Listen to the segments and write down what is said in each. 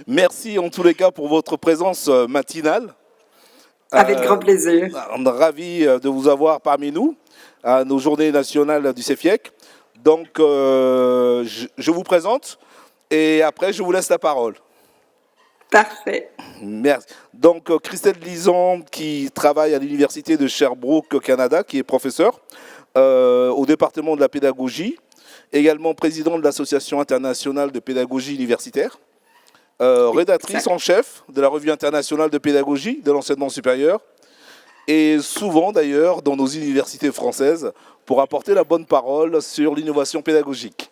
Merci en tous les cas pour votre présence matinale. Avec grand plaisir. On est ravi de vous avoir parmi nous à nos journées nationales du CEFIEC. Donc, je vous présente et après, je vous laisse la parole. Parfait. Merci. Donc, Christelle Lison, qui travaille à l'Université de Sherbrooke au Canada, qui est professeure au département de la pédagogie, également présidente de l'Association internationale de pédagogie universitaire, rédactrice en chef de la Revue internationale de pédagogie de l'enseignement supérieur, et souvent d'ailleurs dans nos universités françaises pour apporter la bonne parole sur l'innovation pédagogique.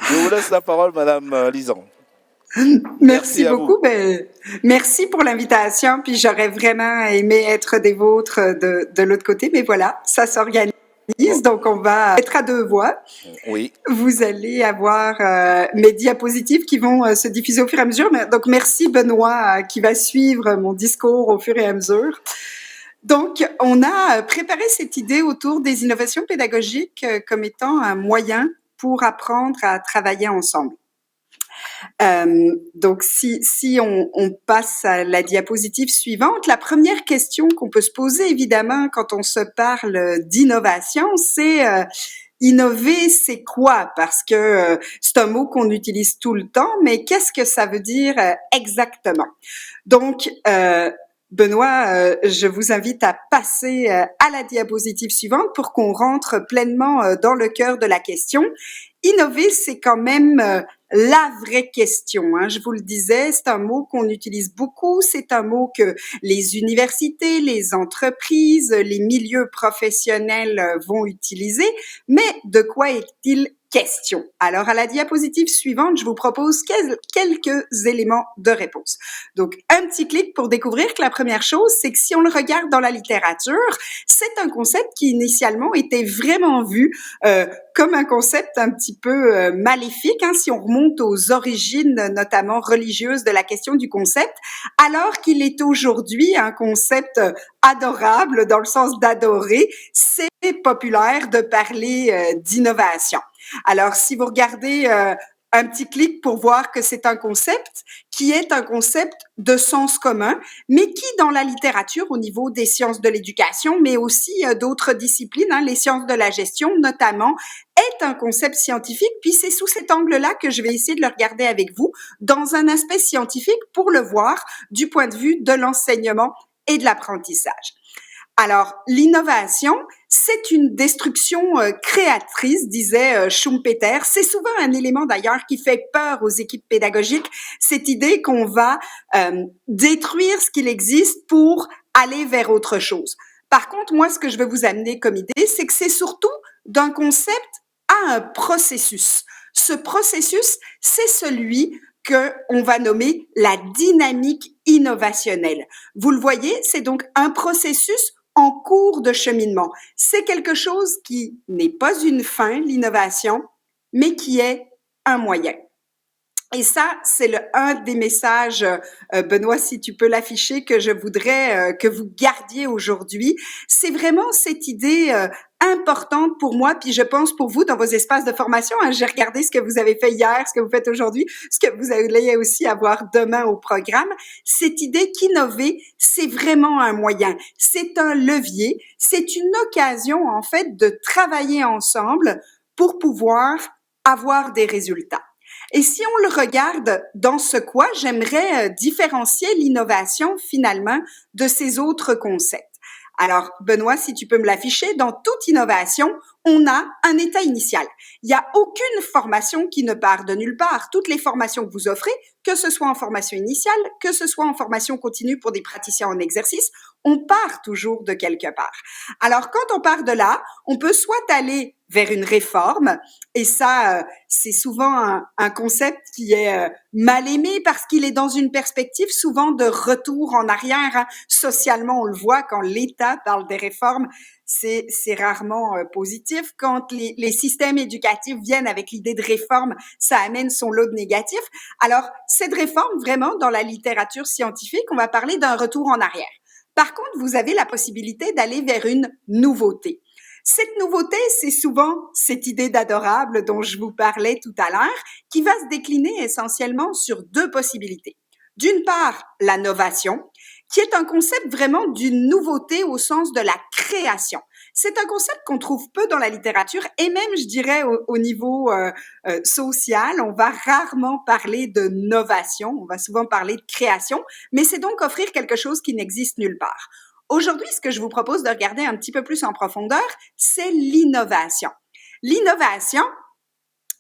Je vous laisse la parole, Madame Lison. Merci beaucoup. Merci pour l'invitation. Puis j'aurais vraiment aimé être des vôtres de l'autre côté, mais voilà, ça s'organise. Donc on va être à deux voix. Oui. Vous allez avoir mes diapositives qui vont se diffuser au fur et à mesure. Donc merci Benoît qui va suivre mon discours au fur et à mesure. Donc, on a préparé cette idée autour des innovations pédagogiques comme étant un moyen pour apprendre à travailler ensemble. Donc, si on passe à la diapositive suivante, la première question qu'on peut se poser, évidemment, quand on se parle d'innovation, c'est innover, c'est quoi? Parce que c'est un mot qu'on utilise tout le temps, mais qu'est-ce que ça veut dire exactement? Donc, Benoît, je vous invite à passer à la diapositive suivante pour qu'on rentre pleinement dans le cœur de la question. Innover, c'est quand même la vraie question, hein. Je vous le disais, c'est un mot qu'on utilise beaucoup, c'est un mot que les universités, les entreprises, les milieux professionnels vont utiliser, mais de quoi est-il question? Alors, à la diapositive suivante, je vous propose quelques éléments de réponse. Donc, un petit clic pour découvrir que la première chose, c'est que si on le regarde dans la littérature, c'est un concept qui initialement était vraiment vu comme un concept un petit peu maléfique, hein, si on remonte aux origines notamment religieuses de la question du concept, alors qu'il est aujourd'hui un concept adorable dans le sens d'adorer. C'est populaire de parler d'innovation. Alors, si vous regardez un petit clic pour voir que c'est un concept qui est un concept de sens commun, mais qui, dans la littérature, au niveau des sciences de l'éducation, mais aussi d'autres disciplines, hein, les sciences de la gestion notamment, est un concept scientifique. Puis c'est sous cet angle-là que je vais essayer de le regarder avec vous, dans un aspect scientifique, pour le voir du point de vue de l'enseignement et de l'apprentissage. Alors, l'innovation, c'est une destruction créatrice, disait Schumpeter. C'est souvent un élément d'ailleurs qui fait peur aux équipes pédagogiques, cette idée qu'on va détruire ce qu'il existe pour aller vers autre chose. Par contre, moi, ce que je veux vous amener comme idée, c'est que c'est surtout d'un concept à un processus. Ce processus, c'est celui qu'on va nommer la dynamique innovationnelle. Vous le voyez, c'est donc un processus en cours de cheminement. C'est quelque chose qui n'est pas une fin, l'innovation, mais qui est un moyen. Et ça, c'est un des messages, Benoît, si tu peux l'afficher, que je voudrais que vous gardiez aujourd'hui. C'est vraiment cette idée importante pour moi, puis je pense pour vous dans vos espaces de formation. Hein, j'ai regardé ce que vous avez fait hier, ce que vous faites aujourd'hui, ce que vous allez aussi avoir demain au programme. Cette idée qu'innover, c'est vraiment un moyen, c'est un levier, c'est une occasion en fait de travailler ensemble pour pouvoir avoir des résultats. Et si on le regarde dans ce quoi, j'aimerais différencier l'innovation finalement de ces autres concepts. Alors, Benoît, si tu peux me l'afficher, dans toute innovation, on a un état initial. Il n'y a aucune formation qui ne part de nulle part. Toutes les formations que vous offrez, que ce soit en formation initiale, que ce soit en formation continue pour des praticiens en exercice, on part toujours de quelque part. Alors, quand on part de là, on peut soit aller vers une réforme, et ça, c'est souvent un concept qui est mal aimé parce qu'il est dans une perspective souvent de retour en arrière. Hein. Socialement, on le voit quand l'État parle des réformes, c'est rarement positif. Quand les systèmes éducatifs viennent avec l'idée de réforme, ça amène son lot de négatifs. Alors, cette réforme, vraiment, dans la littérature scientifique, on va parler d'un retour en arrière. Par contre, vous avez la possibilité d'aller vers une nouveauté. Cette nouveauté, c'est souvent cette idée d'adorable dont je vous parlais tout à l'heure, qui va se décliner essentiellement sur deux possibilités. D'une part, la novation, qui est un concept vraiment d'une nouveauté au sens de la création. C'est un concept qu'on trouve peu dans la littérature et même, je dirais, au niveau social, on va rarement parler de novation, on va souvent parler de création, mais c'est donc offrir quelque chose qui n'existe nulle part. Aujourd'hui, ce que je vous propose de regarder un petit peu plus en profondeur, c'est l'innovation. L'innovation,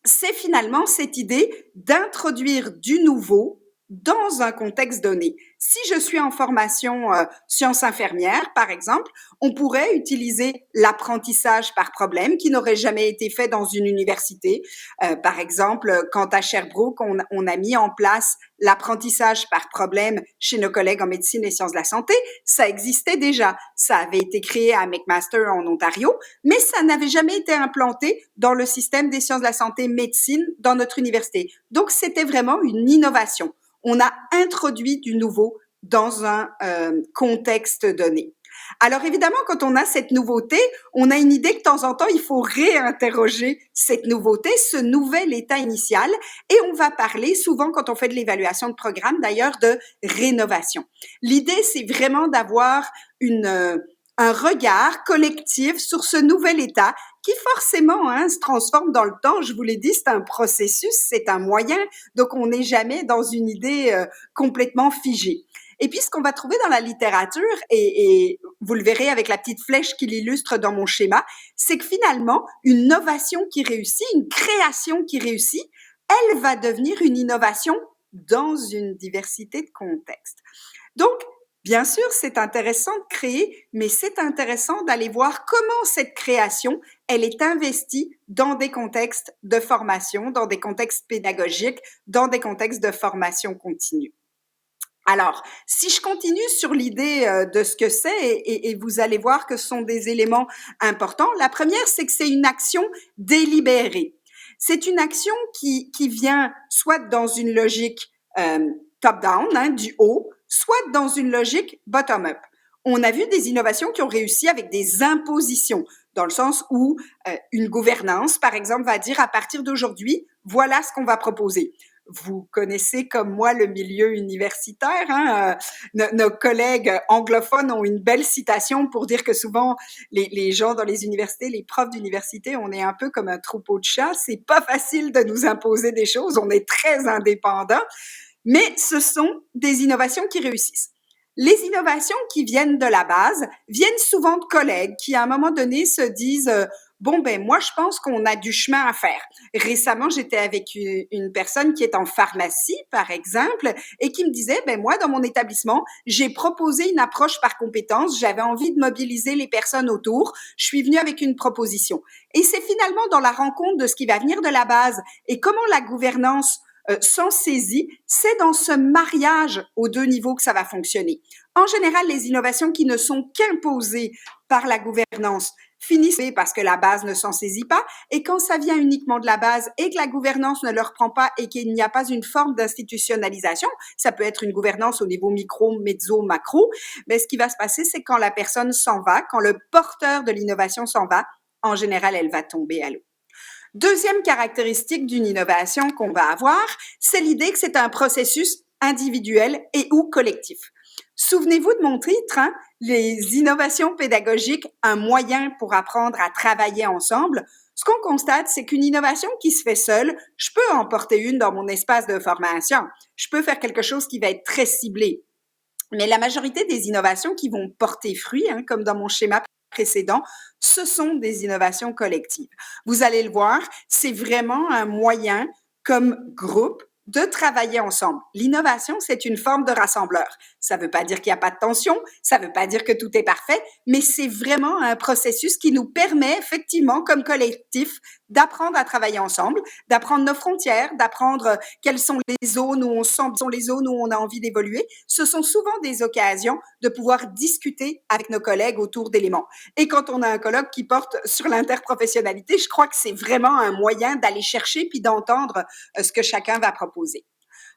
c'est finalement cette idée d'introduire du nouveau dans un contexte donné. Si je suis en formation sciences infirmières, par exemple, on pourrait utiliser l'apprentissage par problème qui n'aurait jamais été fait dans une université. Par exemple, quand à Sherbrooke, on a mis en place l'apprentissage par problème chez nos collègues en médecine et sciences de la santé, ça existait déjà. Ça avait été créé à McMaster en Ontario, mais ça n'avait jamais été implanté dans le système des sciences de la santé médecine dans notre université. Donc, c'était vraiment une innovation. On a introduit du nouveau dans un contexte donné. Alors évidemment, quand on a cette nouveauté, on a une idée que de temps en temps, il faut réinterroger cette nouveauté, ce nouvel état initial, et on va parler souvent, quand on fait de l'évaluation de programme, d'ailleurs, de rénovation. L'idée, c'est vraiment d'avoir un regard collectif sur ce nouvel état qui forcément se transforme dans le temps. Je vous l'ai dit, c'est un processus, c'est un moyen, donc on n'est jamais dans une idée complètement figée. Et puis, ce qu'on va trouver dans la littérature, et vous le verrez avec la petite flèche qui l'illustre dans mon schéma, c'est que finalement, une novation qui réussit, une création qui réussit, elle va devenir une innovation dans une diversité de contextes. Donc, bien sûr, c'est intéressant de créer, mais c'est intéressant d'aller voir comment cette création, elle est investie dans des contextes de formation, dans des contextes pédagogiques, dans des contextes de formation continue. Alors, si je continue sur l'idée de ce que c'est, et vous allez voir que ce sont des éléments importants. La première, c'est que c'est une action délibérée. C'est une action qui vient soit dans une logique top-down, du haut, soit dans une logique bottom-up. On a vu des innovations qui ont réussi avec des impositions, dans le sens où une gouvernance, par exemple, va dire à partir d'aujourd'hui, voilà ce qu'on va proposer. Vous connaissez comme moi le milieu universitaire. Nos collègues anglophones ont une belle citation pour dire que souvent les gens dans les universités, les profs d'université, on est un peu comme un troupeau de chats. C'est pas facile de nous imposer des choses. On est très indépendants, mais ce sont des innovations qui réussissent. Les innovations qui viennent de la base viennent souvent de collègues qui, à un moment donné, se disent bon, ben moi, je pense qu'on a du chemin à faire. Récemment, j'étais avec une personne qui est en pharmacie, par exemple, et qui me disait, ben moi, dans mon établissement, j'ai proposé une approche par compétence. J'avais envie de mobiliser les personnes autour. Je suis venue avec une proposition. Et c'est finalement dans la rencontre de ce qui va venir de la base et comment la gouvernance s'en saisit, c'est dans ce mariage aux deux niveaux que ça va fonctionner. En général, les innovations qui ne sont qu'imposées par la gouvernance finissent parce que la base ne s'en saisit pas, et quand ça vient uniquement de la base et que la gouvernance ne le reprend pas et qu'il n'y a pas une forme d'institutionnalisation, ça peut être une gouvernance au niveau micro, mezzo, macro, mais ce qui va se passer, c'est quand la personne s'en va, quand le porteur de l'innovation s'en va, en général, elle va tomber à l'eau. Deuxième caractéristique d'une innovation qu'on va avoir, c'est l'idée que c'est un processus individuel et ou collectif. Souvenez-vous de mon titre, les innovations pédagogiques, un moyen pour apprendre à travailler ensemble. Ce qu'on constate, c'est qu'une innovation qui se fait seule, je peux en porter une dans mon espace de formation. Je peux faire quelque chose qui va être très ciblé. Mais la majorité des innovations qui vont porter fruit, comme dans mon schéma précédent, ce sont des innovations collectives. Vous allez le voir, c'est vraiment un moyen comme groupe de travailler ensemble. L'innovation, c'est une forme de rassembleur. Ça ne veut pas dire qu'il n'y a pas de tension, ça ne veut pas dire que tout est parfait, mais c'est vraiment un processus qui nous permet effectivement, comme collectif, d'apprendre à travailler ensemble, d'apprendre nos frontières, d'apprendre quelles sont les zones où on sent, sont les zones où on a envie d'évoluer. Ce sont souvent des occasions de pouvoir discuter avec nos collègues autour d'éléments. Et quand on a un colloque qui porte sur l'interprofessionnalité, je crois que c'est vraiment un moyen d'aller chercher puis d'entendre ce que chacun va proposer.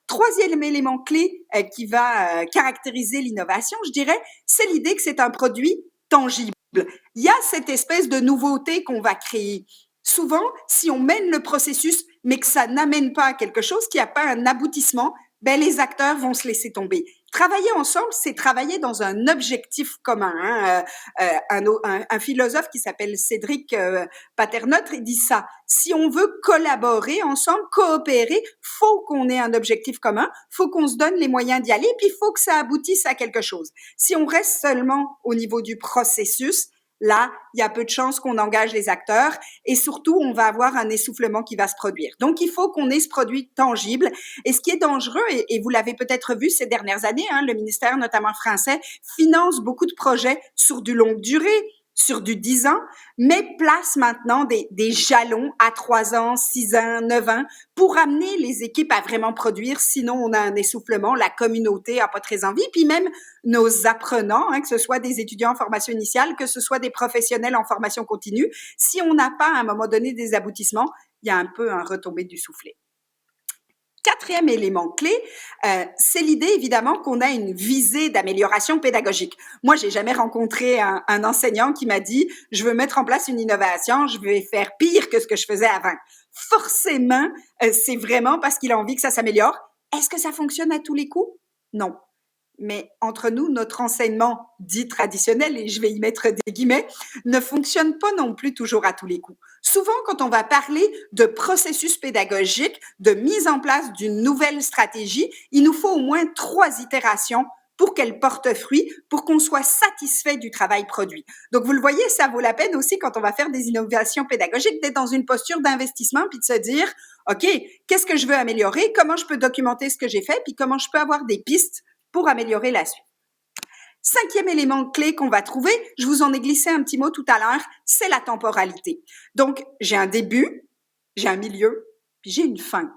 Troisième élément clé qui va caractériser l'innovation, je dirais, c'est l'idée que c'est un produit tangible. Il y a cette espèce de nouveauté qu'on va créer. Souvent, si on mène le processus, mais que ça n'amène pas à quelque chose, qu'il n'y a pas un aboutissement, ben les acteurs vont se laisser tomber. Travailler ensemble, c'est travailler dans un objectif commun. Hein. Un philosophe qui s'appelle Cédric Paternotte, il dit ça. Si on veut collaborer ensemble, coopérer, faut qu'on ait un objectif commun, faut qu'on se donne les moyens d'y aller, puis faut que ça aboutisse à quelque chose. Si on reste seulement au niveau du processus, là, il y a peu de chances qu'on engage les acteurs et surtout, on va avoir un essoufflement qui va se produire. Donc, il faut qu'on ait ce produit tangible. Et ce qui est dangereux, et vous l'avez peut-être vu ces dernières années, hein, le ministère, notamment français, finance beaucoup de projets sur du longue durée, sur du 10 ans, mais place maintenant des jalons à 3 ans, 6 ans, 9 ans pour amener les équipes à vraiment produire. Sinon, on a un essoufflement, la communauté a pas très envie. Puis même nos apprenants, hein, que ce soit des étudiants en formation initiale, que ce soit des professionnels en formation continue, si on n'a pas à un moment donné des aboutissements, il y a un peu un retombé du soufflet. Quatrième élément clé, c'est l'idée évidemment qu'on a une visée d'amélioration pédagogique. Moi, j'ai jamais rencontré un enseignant qui m'a dit « je veux mettre en place une innovation, je vais faire pire que ce que je faisais avant ». Forcément, c'est vraiment parce qu'il a envie que ça s'améliore. Est-ce que ça fonctionne à tous les coups? Non. Mais entre nous, notre enseignement dit traditionnel, et je vais y mettre des guillemets, ne fonctionne pas non plus toujours à tous les coups. Souvent, quand on va parler de processus pédagogique, de mise en place d'une nouvelle stratégie, il nous faut au moins 3 itérations pour qu'elle porte fruit, pour qu'on soit satisfait du travail produit. Donc, vous le voyez, ça vaut la peine aussi quand on va faire des innovations pédagogiques d'être dans une posture d'investissement puis de se dire, OK, qu'est-ce que je veux améliorer? Comment je peux documenter ce que j'ai fait? Puis comment je peux avoir des pistes pour améliorer la suite. 5e élément clé qu'on va trouver, je vous en ai glissé un petit mot tout à l'heure, c'est la temporalité. Donc, j'ai un début, j'ai un milieu, puis j'ai une fin.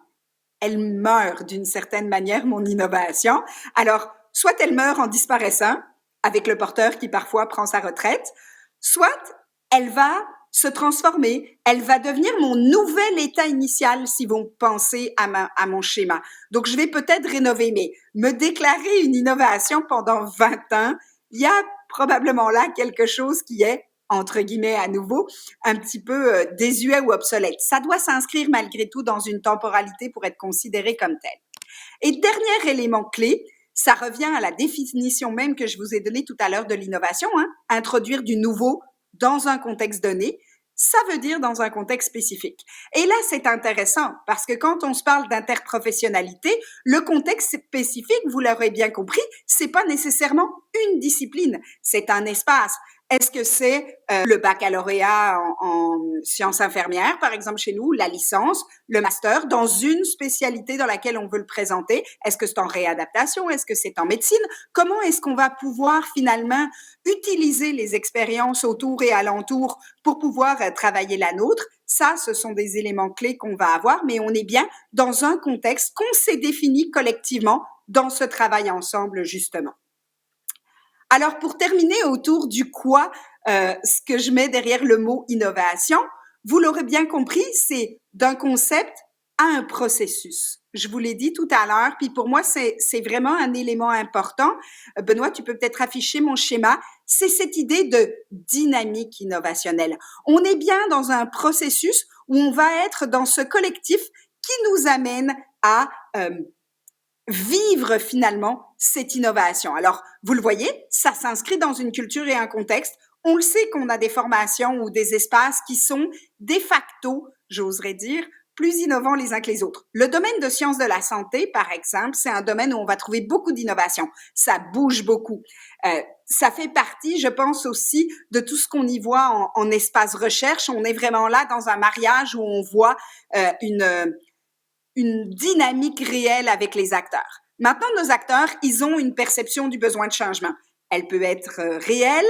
Elle meurt d'une certaine manière, mon innovation. Alors, soit elle meurt en disparaissant, avec le porteur qui parfois prend sa retraite, soit elle va se transformer, elle va devenir mon nouvel état initial si vous pensez à mon schéma. Donc, je vais peut-être rénover, mais me déclarer une innovation pendant 20 ans, il y a probablement là quelque chose qui est, entre guillemets à nouveau, un petit peu désuet ou obsolète. Ça doit s'inscrire malgré tout dans une temporalité pour être considéré comme tel. Et dernier élément clé, ça revient à la définition même que je vous ai donnée tout à l'heure de l'innovation, hein, introduire du nouveau dans un contexte donné, ça veut dire dans un contexte spécifique. Et là, c'est intéressant parce que quand on se parle d'interprofessionnalité, le contexte spécifique, vous l'aurez bien compris, c'est pas nécessairement une discipline, c'est un espace. Est-ce que c'est le baccalauréat en sciences infirmières, par exemple chez nous, la licence, le master, dans une spécialité dans laquelle on veut le présenter? Est-ce que c'est en réadaptation? Est-ce que c'est en médecine? Comment est-ce qu'on va pouvoir finalement utiliser les expériences autour et alentour pour pouvoir travailler la nôtre? Ça, ce sont des éléments clés qu'on va avoir, mais on est bien dans un contexte qu'on s'est défini collectivement dans ce travail ensemble, justement. Alors, pour terminer autour du quoi, ce que je mets derrière le mot innovation, vous l'aurez bien compris, c'est d'un concept à un processus. Je vous l'ai dit tout à l'heure, puis pour moi, c'est vraiment un élément important. Benoît, tu peux peut-être afficher mon schéma. C'est cette idée de dynamique innovationnelle. On est bien dans un processus où on va être dans ce collectif qui nous amène à vivre finalement cette innovation. Alors, vous le voyez, ça s'inscrit dans une culture et un contexte. On le sait qu'on a des formations ou des espaces qui sont de facto, j'oserais dire, plus innovants les uns que les autres. Le domaine de sciences de la santé, par exemple, c'est un domaine où on va trouver beaucoup d'innovation. Ça bouge beaucoup. Ça fait partie, je pense aussi, de tout ce qu'on y voit en espace recherche. On est vraiment là dans un mariage où on voit une dynamique réelle avec les acteurs. Maintenant, nos acteurs, ils ont une perception du besoin de changement. Elle peut être réelle.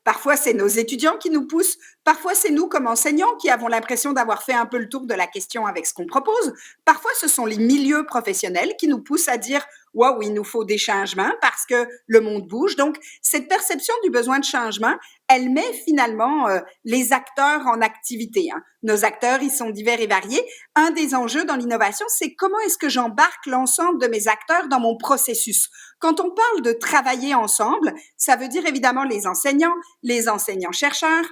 Parfois, c'est nos étudiants qui nous poussent. Parfois, c'est nous comme enseignants qui avons l'impression d'avoir fait un peu le tour de la question avec ce qu'on propose. Parfois, ce sont les milieux professionnels qui nous poussent à dire waouh, il nous faut des changements parce que le monde bouge. Donc, cette perception du besoin de changement, elle met finalement les acteurs en activité. Hein. Nos acteurs, ils sont divers et variés. Un des enjeux dans l'innovation, c'est comment est-ce que j'embarque l'ensemble de mes acteurs dans mon processus. Quand on parle de travailler ensemble, ça veut dire évidemment les enseignants-chercheurs,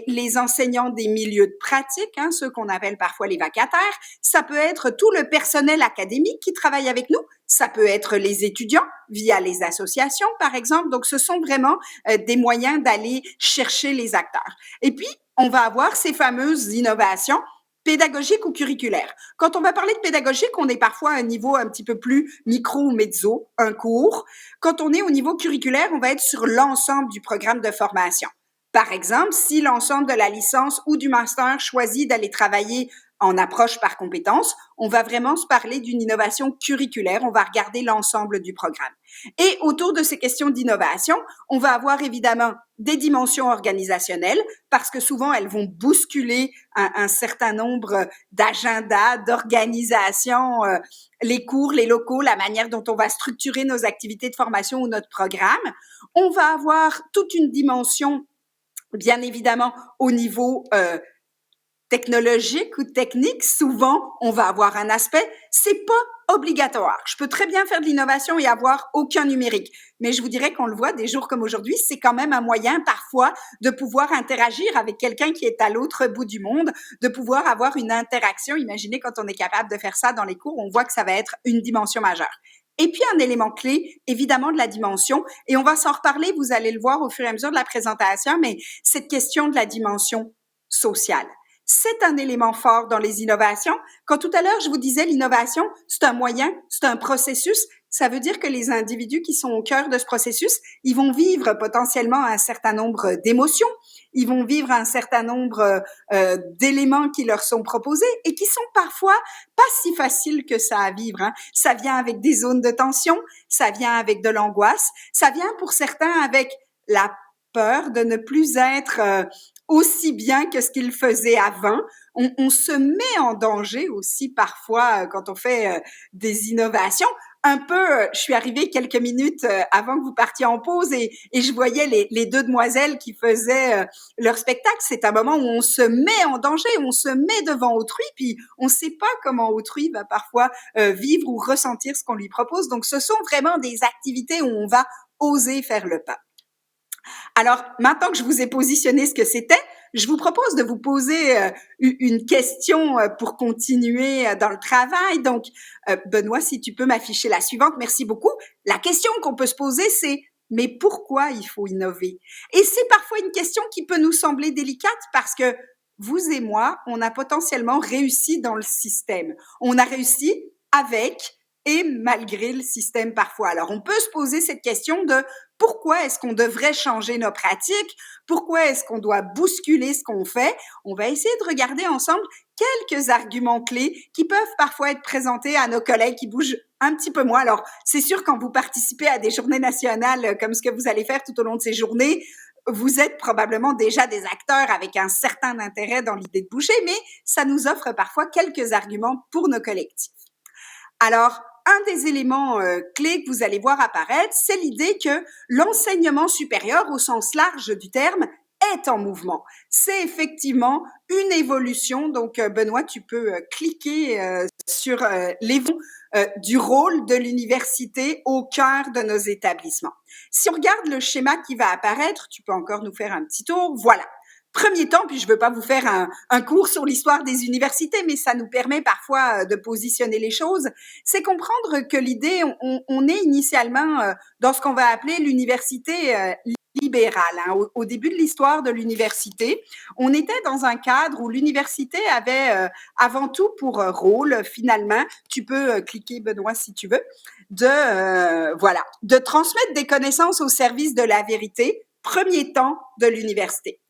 les enseignants des milieux de pratique, hein, ceux qu'on appelle parfois les vacataires. Ça peut être tout le personnel académique qui travaille avec nous. Ça peut être les étudiants via les associations, par exemple. Donc, ce sont vraiment des moyens d'aller chercher les acteurs. Et puis, on va avoir ces fameuses innovations pédagogiques ou curriculaires. Quand on va parler de pédagogique, on est parfois à un niveau un petit peu plus micro ou mezzo, un cours. Quand on est au niveau curriculaire, on va être sur l'ensemble du programme de formation. Par exemple, si l'ensemble de la licence ou du master choisit d'aller travailler en approche par compétences, on va vraiment se parler d'une innovation curriculaire, on va regarder l'ensemble du programme. Et autour de ces questions d'innovation, on va avoir évidemment des dimensions organisationnelles, parce que souvent elles vont bousculer un certain nombre d'agendas, d'organisations, les cours, les locaux, la manière dont on va structurer nos activités de formation ou notre programme. On va avoir toute une dimension bien évidemment, au niveau technologique ou technique, souvent, on va avoir un aspect, c'est pas obligatoire. Je peux très bien faire de l'innovation et avoir aucun numérique. Mais je vous dirais qu'on le voit des jours comme aujourd'hui, c'est quand même un moyen parfois de pouvoir interagir avec quelqu'un qui est à l'autre bout du monde, de pouvoir avoir une interaction. Imaginez quand on est capable de faire ça dans les cours, on voit que ça va être une dimension majeure. Et puis, un élément clé, évidemment, de la dimension, et on va s'en reparler, vous allez le voir au fur et à mesure de la présentation, mais cette question de la dimension sociale. C'est un élément fort dans les innovations. Quand tout à l'heure, je vous disais, l'innovation, c'est un moyen, c'est un processus. Ça veut dire que les individus qui sont au cœur de ce processus, ils vont vivre potentiellement un certain nombre d'émotions, ils vont vivre un certain nombre d'éléments qui leur sont proposés et qui sont parfois pas si faciles que ça à vivre. Hein. Ça vient avec des zones de tension, ça vient avec de l'angoisse, ça vient pour certains avec la peur de ne plus être aussi bien que ce qu'ils faisaient avant. On se met en danger aussi parfois quand on fait des innovations. Un peu, je suis arrivée quelques minutes avant que vous partiez en pause et je voyais les deux demoiselles qui faisaient leur spectacle. C'est un moment où on se met en danger, on se met devant autrui, puis on ne sait pas comment autrui va parfois vivre ou ressentir ce qu'on lui propose. Donc, ce sont vraiment des activités où on va oser faire le pas. Alors, maintenant que je vous ai positionné ce que c'était, je vous propose de vous poser une question pour continuer dans le travail. Donc, Benoît, si tu peux m'afficher la suivante, merci beaucoup. La question qu'on peut se poser, c'est mais pourquoi il faut innover? Et c'est parfois une question qui peut nous sembler délicate parce que vous et moi, on a potentiellement réussi dans le système. On a réussi avec et malgré le système parfois. Alors, on peut se poser cette question de pourquoi est-ce qu'on devrait changer nos pratiques? Pourquoi est-ce qu'on doit bousculer ce qu'on fait? On va essayer de regarder ensemble quelques arguments clés qui peuvent parfois être présentés à nos collègues qui bougent un petit peu moins. Alors, c'est sûr, quand vous participez à des journées nationales comme ce que vous allez faire tout au long de ces journées, vous êtes probablement déjà des acteurs avec un certain intérêt dans l'idée de bouger, mais ça nous offre parfois quelques arguments pour nos collectifs. Alors, un des éléments clés que vous allez voir apparaître, c'est l'idée que l'enseignement supérieur, au sens large du terme, est en mouvement. C'est effectivement une évolution. Donc, Benoît, tu peux cliquer sur l'évolution du rôle de l'université au cœur de nos établissements. Si on regarde le schéma qui va apparaître, tu peux encore nous faire un petit tour. Voilà. Premier temps, puis je ne veux pas vous faire un cours sur l'histoire des universités, mais ça nous permet parfois de positionner les choses, c'est comprendre que l'idée, on est initialement dans ce qu'on va appeler l'université libérale. Hein. Au début de l'histoire de l'université, on était dans un cadre où l'université avait avant tout pour rôle, finalement, tu peux cliquer Benoît si tu veux, de transmettre des connaissances au service de la vérité, premier temps de l'université.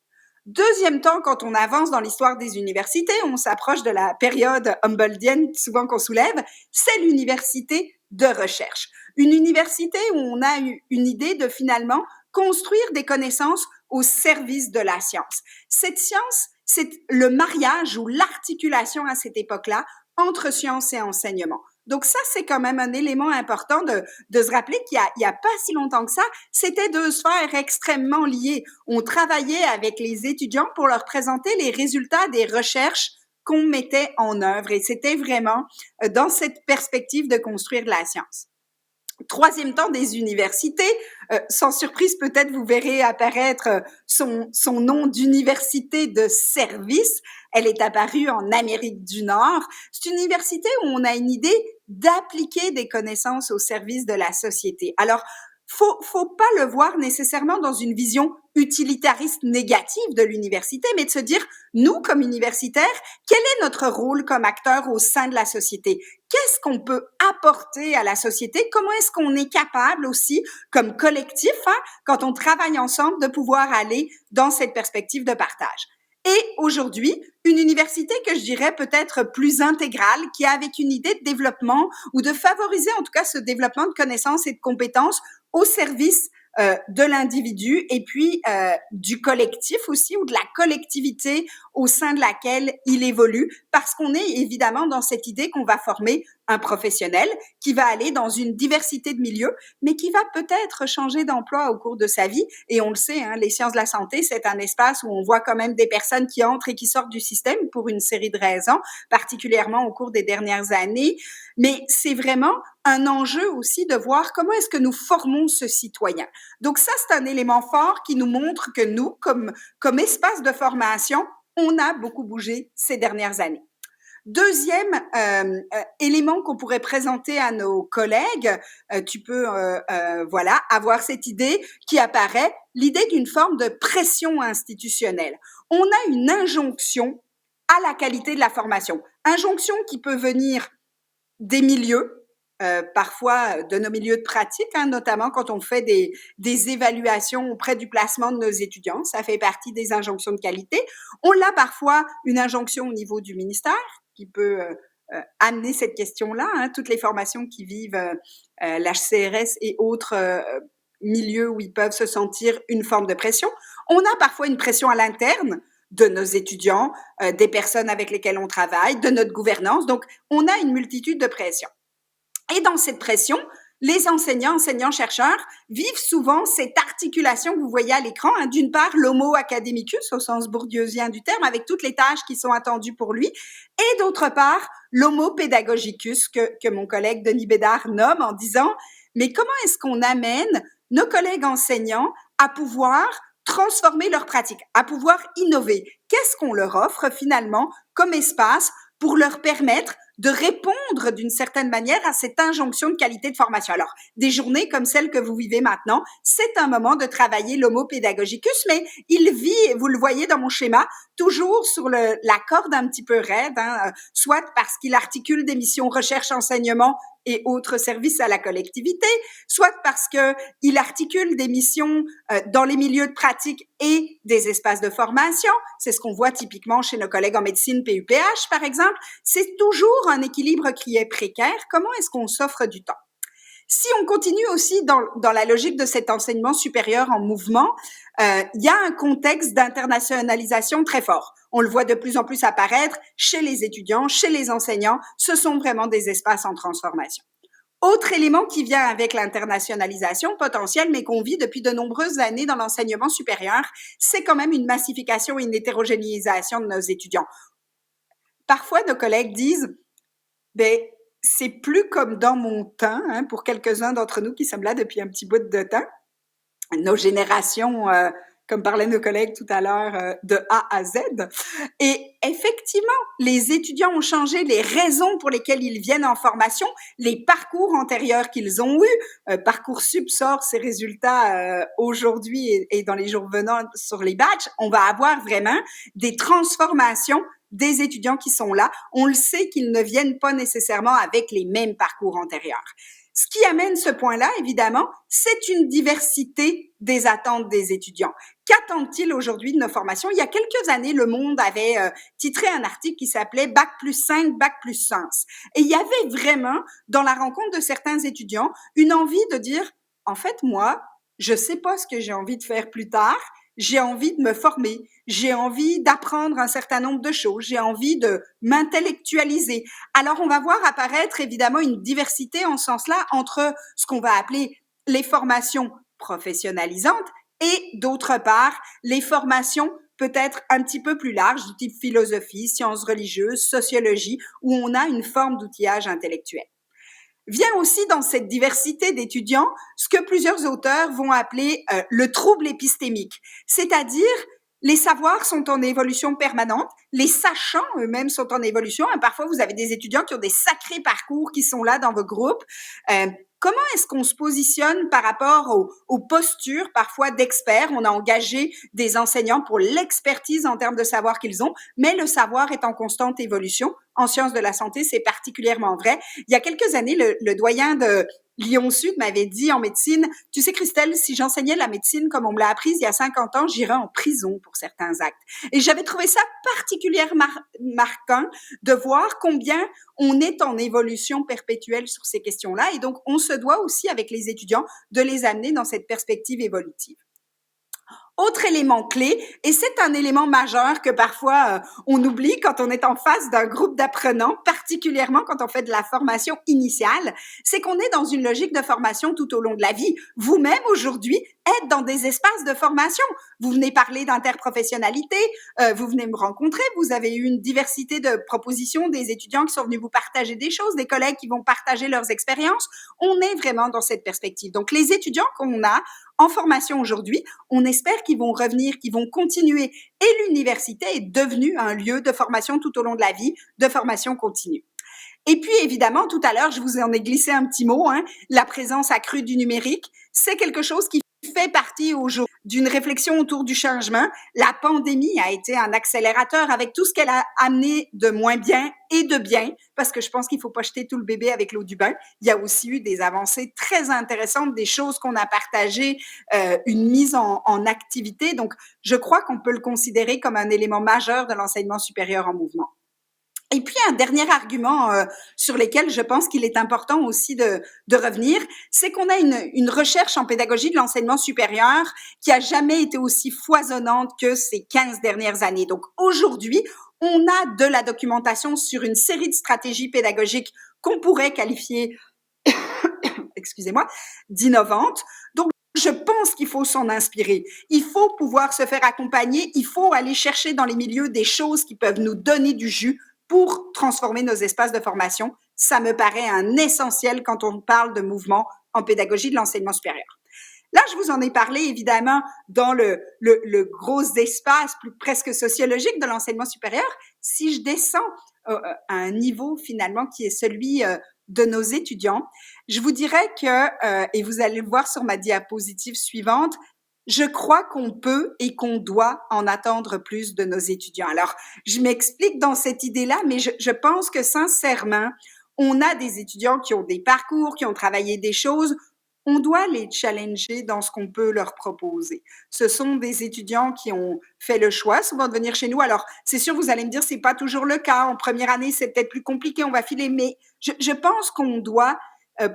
Deuxième temps, quand on avance dans l'histoire des universités, on s'approche de la période humboldtienne, souvent qu'on soulève, c'est l'université de recherche. Une université où on a eu une idée de finalement construire des connaissances au service de la science. Cette science, c'est le mariage ou l'articulation à cette époque-là entre science et enseignement. Donc ça, c'est quand même un élément important de se rappeler qu'il y a pas si longtemps que ça, c'était deux sphères extrêmement liées. On travaillait avec les étudiants pour leur présenter les résultats des recherches qu'on mettait en œuvre et c'était vraiment dans cette perspective de construire la science. Troisième temps des universités, sans surprise peut-être vous verrez apparaître son nom d'université de service. Elle est apparue en Amérique du Nord. C'est une université où on a une idée d'appliquer des connaissances au service de la société. Alors, faut pas le voir nécessairement dans une vision utilitariste négative de l'université, mais de se dire, nous, comme universitaires, quel est notre rôle comme acteur au sein de la société? Qu'est-ce qu'on peut apporter à la société? Comment est-ce qu'on est capable aussi, comme collectif, quand on travaille ensemble, de pouvoir aller dans cette perspective de partage? Et aujourd'hui, une université que je dirais peut-être plus intégrale, qui a avec une idée de développement ou de favoriser en tout cas ce développement de connaissances et de compétences au service de l'individu et puis du collectif aussi ou de la collectivité au sein de laquelle il évolue, parce qu'on est évidemment dans cette idée qu'on va former un professionnel qui va aller dans une diversité de milieux, mais qui va peut-être changer d'emploi au cours de sa vie. Et on le sait, les sciences de la santé, c'est un espace où on voit quand même des personnes qui entrent et qui sortent du système pour une série de raisons, particulièrement au cours des dernières années. Mais c'est vraiment un enjeu aussi de voir comment est-ce que nous formons ce citoyen. Donc ça, c'est un élément fort qui nous montre que nous, comme espace de formation, on a beaucoup bougé ces dernières années. Deuxième élément qu'on pourrait présenter à nos collègues, tu peux avoir cette idée qui apparaît, l'idée d'une forme de pression institutionnelle. On a une injonction à la qualité de la formation, injonction qui peut venir des milieux, parfois de nos milieux de pratique, notamment quand on fait des évaluations auprès du placement de nos étudiants. Ça fait partie des injonctions de qualité. On a parfois une injonction au niveau du ministère qui peut amener cette question-là. Toutes les formations qui vivent l'HCRS et autres milieux où ils peuvent se sentir une forme de pression. On a parfois une pression à l'interne de nos étudiants, des personnes avec lesquelles on travaille, de notre gouvernance. Donc, on a une multitude de pressions. Et dans cette pression, les enseignants-chercheurs vivent souvent cette articulation que vous voyez à l'écran. D'une part, l'homo academicus, au sens bourdieusien du terme, avec toutes les tâches qui sont attendues pour lui. Et d'autre part, l'homo pédagogicus, que mon collègue Denis Bédard nomme en disant « Mais comment est-ce qu'on amène nos collègues enseignants à pouvoir transformer leurs pratiques, à pouvoir innover? Qu'est-ce qu'on leur offre finalement comme espace pour leur permettre de répondre d'une certaine manière à cette injonction de qualité de formation. Alors, des journées comme celle que vous vivez maintenant, c'est un moment de travailler l'homo pédagogicus, mais il vit, vous le voyez dans mon schéma, toujours sur la corde un petit peu raide, soit parce qu'il articule des missions recherche-enseignement et autres services à la collectivité, soit parce que il articule des missions dans les milieux de pratique et des espaces de formation. C'est ce qu'on voit typiquement chez nos collègues en médecine PUPH, par exemple. C'est toujours un équilibre qui est précaire. Comment est-ce qu'on s'offre du temps? Si on continue aussi dans la logique de cet enseignement supérieur en mouvement, il y a un contexte d'internationalisation très fort. On le voit de plus en plus apparaître chez les étudiants, chez les enseignants. Ce sont vraiment des espaces en transformation. Autre élément qui vient avec l'internationalisation potentielle, mais qu'on vit depuis de nombreuses années dans l'enseignement supérieur, c'est quand même une massification et une hétérogénéisation de nos étudiants. Parfois, nos collègues disent, c'est plus comme dans mon temps, pour quelques-uns d'entre nous qui sommes là depuis un petit bout de temps. Nos générations, comme parlaient nos collègues tout à l'heure, de A à Z. Et effectivement, les étudiants ont changé les raisons pour lesquelles ils viennent en formation, les parcours antérieurs qu'ils ont eus. Parcoursup sort ses résultats aujourd'hui et dans les jours venant sur les badges. On va avoir vraiment des transformations des étudiants qui sont là. On le sait qu'ils ne viennent pas nécessairement avec les mêmes parcours antérieurs. Ce qui amène ce point-là, évidemment, c'est une diversité des attentes des étudiants. Qu'attendent-ils aujourd'hui de nos formations? Il y a quelques années, Le Monde avait titré un article qui s'appelait Bac plus 5, Bac plus Sens. Et il y avait vraiment, dans la rencontre de certains étudiants, une envie de dire, en fait, moi, je sais pas ce que j'ai envie de faire plus tard, j'ai envie de me former, j'ai envie d'apprendre un certain nombre de choses, j'ai envie de m'intellectualiser. Alors, on va voir apparaître évidemment une diversité en ce sens-là entre ce qu'on va appeler les formations professionnalisantes et d'autre part, les formations peut-être un petit peu plus larges du type philosophie, sciences religieuses, sociologie, où on a une forme d'outillage intellectuel. Vient aussi dans cette diversité d'étudiants ce que plusieurs auteurs vont appeler le trouble épistémique, c'est-à-dire les savoirs sont en évolution permanente, les sachants eux-mêmes sont en évolution. Et parfois, vous avez des étudiants qui ont des sacrés parcours qui sont là dans vos groupes. Comment est-ce qu'on se positionne par rapport aux postures parfois d'experts? On a engagé des enseignants pour l'expertise en termes de savoir qu'ils ont, mais le savoir est en constante évolution. En sciences de la santé, c'est particulièrement vrai. Il y a quelques années, le doyen de Lyon-Sud m'avait dit en médecine, tu sais Christelle, si j'enseignais la médecine comme on me l'a apprise il y a 50 ans, j'irais en prison pour certains actes. Et j'avais trouvé ça particulièrement marquant de voir combien on est en évolution perpétuelle sur ces questions-là. Et donc, on se doit aussi avec les étudiants de les amener dans cette perspective évolutive. Autre élément clé, et c'est un élément majeur que parfois on oublie quand on est en face d'un groupe d'apprenants, particulièrement quand on fait de la formation initiale, c'est qu'on est dans une logique de formation tout au long de la vie. Vous-même, aujourd'hui, êtes dans des espaces de formation. Vous venez parler d'interprofessionnalité, vous venez me rencontrer, vous avez eu une diversité de propositions, des étudiants qui sont venus vous partager des choses, des collègues qui vont partager leurs expériences. On est vraiment dans cette perspective. Donc, les étudiants qu'on a en formation aujourd'hui, on espère qu'ils vont revenir, qu'ils vont continuer. Et l'université est devenue un lieu de formation tout au long de la vie, de formation continue. Et puis, évidemment, tout à l'heure, je vous en ai glissé un petit mot, la présence accrue du numérique, c'est quelque chose qui fait partie aujourd'hui d'une réflexion autour du changement. La pandémie a été un accélérateur avec tout ce qu'elle a amené de moins bien et de bien, parce que je pense qu'il ne faut pas jeter tout le bébé avec l'eau du bain. Il y a aussi eu des avancées très intéressantes, des choses qu'on a partagées, une mise en activité. Donc, je crois qu'on peut le considérer comme un élément majeur de l'enseignement supérieur en mouvement. Et puis, un dernier argument sur lequel je pense qu'il est important aussi de revenir, c'est qu'on a une recherche en pédagogie de l'enseignement supérieur qui a jamais été aussi foisonnante que ces 15 dernières années. Donc, aujourd'hui, on a de la documentation sur une série de stratégies pédagogiques qu'on pourrait qualifier, excusez-moi, d'innovantes. Donc, je pense qu'il faut s'en inspirer. Il faut pouvoir se faire accompagner. Il faut aller chercher dans les milieux des choses qui peuvent nous donner du jus pour transformer nos espaces de formation. Ça me paraît un essentiel quand on parle de mouvement en pédagogie de l'enseignement supérieur. Là, je vous en ai parlé évidemment dans le gros espace plus presque sociologique de l'enseignement supérieur. Si je descends à un niveau finalement qui est celui de nos étudiants, je vous dirais que, et vous allez le voir sur ma diapositive suivante, je crois qu'on peut et qu'on doit en attendre plus de nos étudiants. Alors, je m'explique dans cette idée-là, mais je pense que sincèrement, on a des étudiants qui ont des parcours, qui ont travaillé des choses. On doit les challenger dans ce qu'on peut leur proposer. Ce sont des étudiants qui ont fait le choix souvent de venir chez nous. Alors, c'est sûr, vous allez me dire, c'est pas toujours le cas. En première année, c'est peut-être plus compliqué, on va filer, mais je pense qu'on doit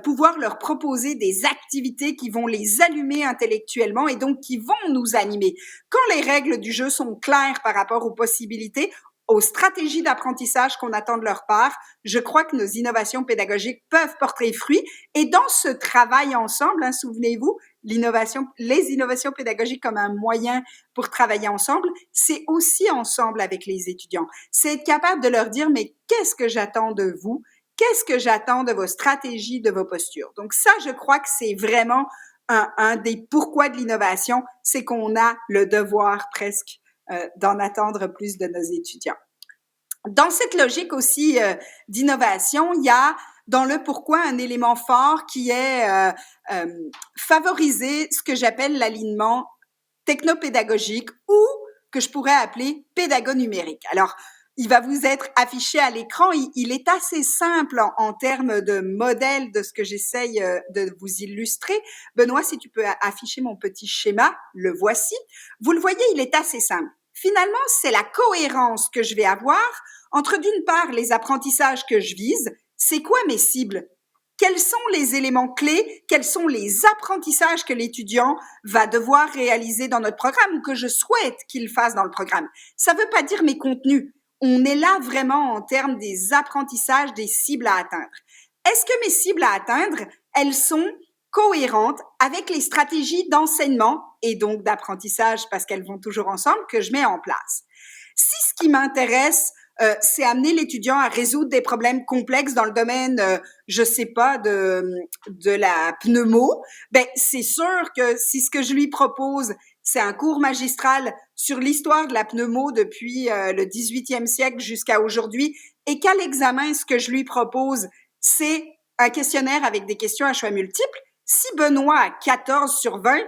pouvoir leur proposer des activités qui vont les allumer intellectuellement et donc qui vont nous animer. Quand les règles du jeu sont claires par rapport aux possibilités, aux stratégies d'apprentissage qu'on attend de leur part, je crois que nos innovations pédagogiques peuvent porter fruit. Et dans ce travail ensemble, souvenez-vous, les innovations pédagogiques comme un moyen pour travailler ensemble, c'est aussi ensemble avec les étudiants. C'est être capable de leur dire, mais qu'est-ce que j'attends de vous? Qu'est-ce que j'attends de vos stratégies, de vos postures? Donc ça, je crois que c'est vraiment un des pourquoi de l'innovation, c'est qu'on a le devoir presque d'en attendre plus de nos étudiants. Dans cette logique aussi d'innovation, il y a dans le pourquoi un élément fort qui est favoriser ce que j'appelle l'alignement technopédagogique ou que je pourrais appeler pédago-numérique. Alors, il va vous être affiché à l'écran. Il est assez simple en termes de modèle de ce que j'essaye de vous illustrer. Benoît, si tu peux afficher mon petit schéma, le voici. Vous le voyez, il est assez simple. Finalement, c'est la cohérence que je vais avoir entre, d'une part, les apprentissages que je vise. C'est quoi mes cibles? quels sont les éléments clés, quels sont les apprentissages que l'étudiant va devoir réaliser dans notre programme ou que je souhaite qu'il fasse dans le programme. Ça ne veut pas dire mes contenus. On est là vraiment en termes des apprentissages, des cibles à atteindre. Est-ce que mes cibles à atteindre, elles sont cohérentes avec les stratégies d'enseignement et donc d'apprentissage, parce qu'elles vont toujours ensemble, que je mets en place? Si ce qui m'intéresse, c'est amener l'étudiant à résoudre des problèmes complexes dans le domaine, je sais pas, de la pneumo, ben c'est sûr que si ce que je lui propose, c'est un cours magistral sur l'histoire de la pneumo depuis le 18e siècle jusqu'à aujourd'hui, et qu'à l'examen, ce que je lui propose, c'est un questionnaire avec des questions à choix multiples, si Benoît a 14 sur 20,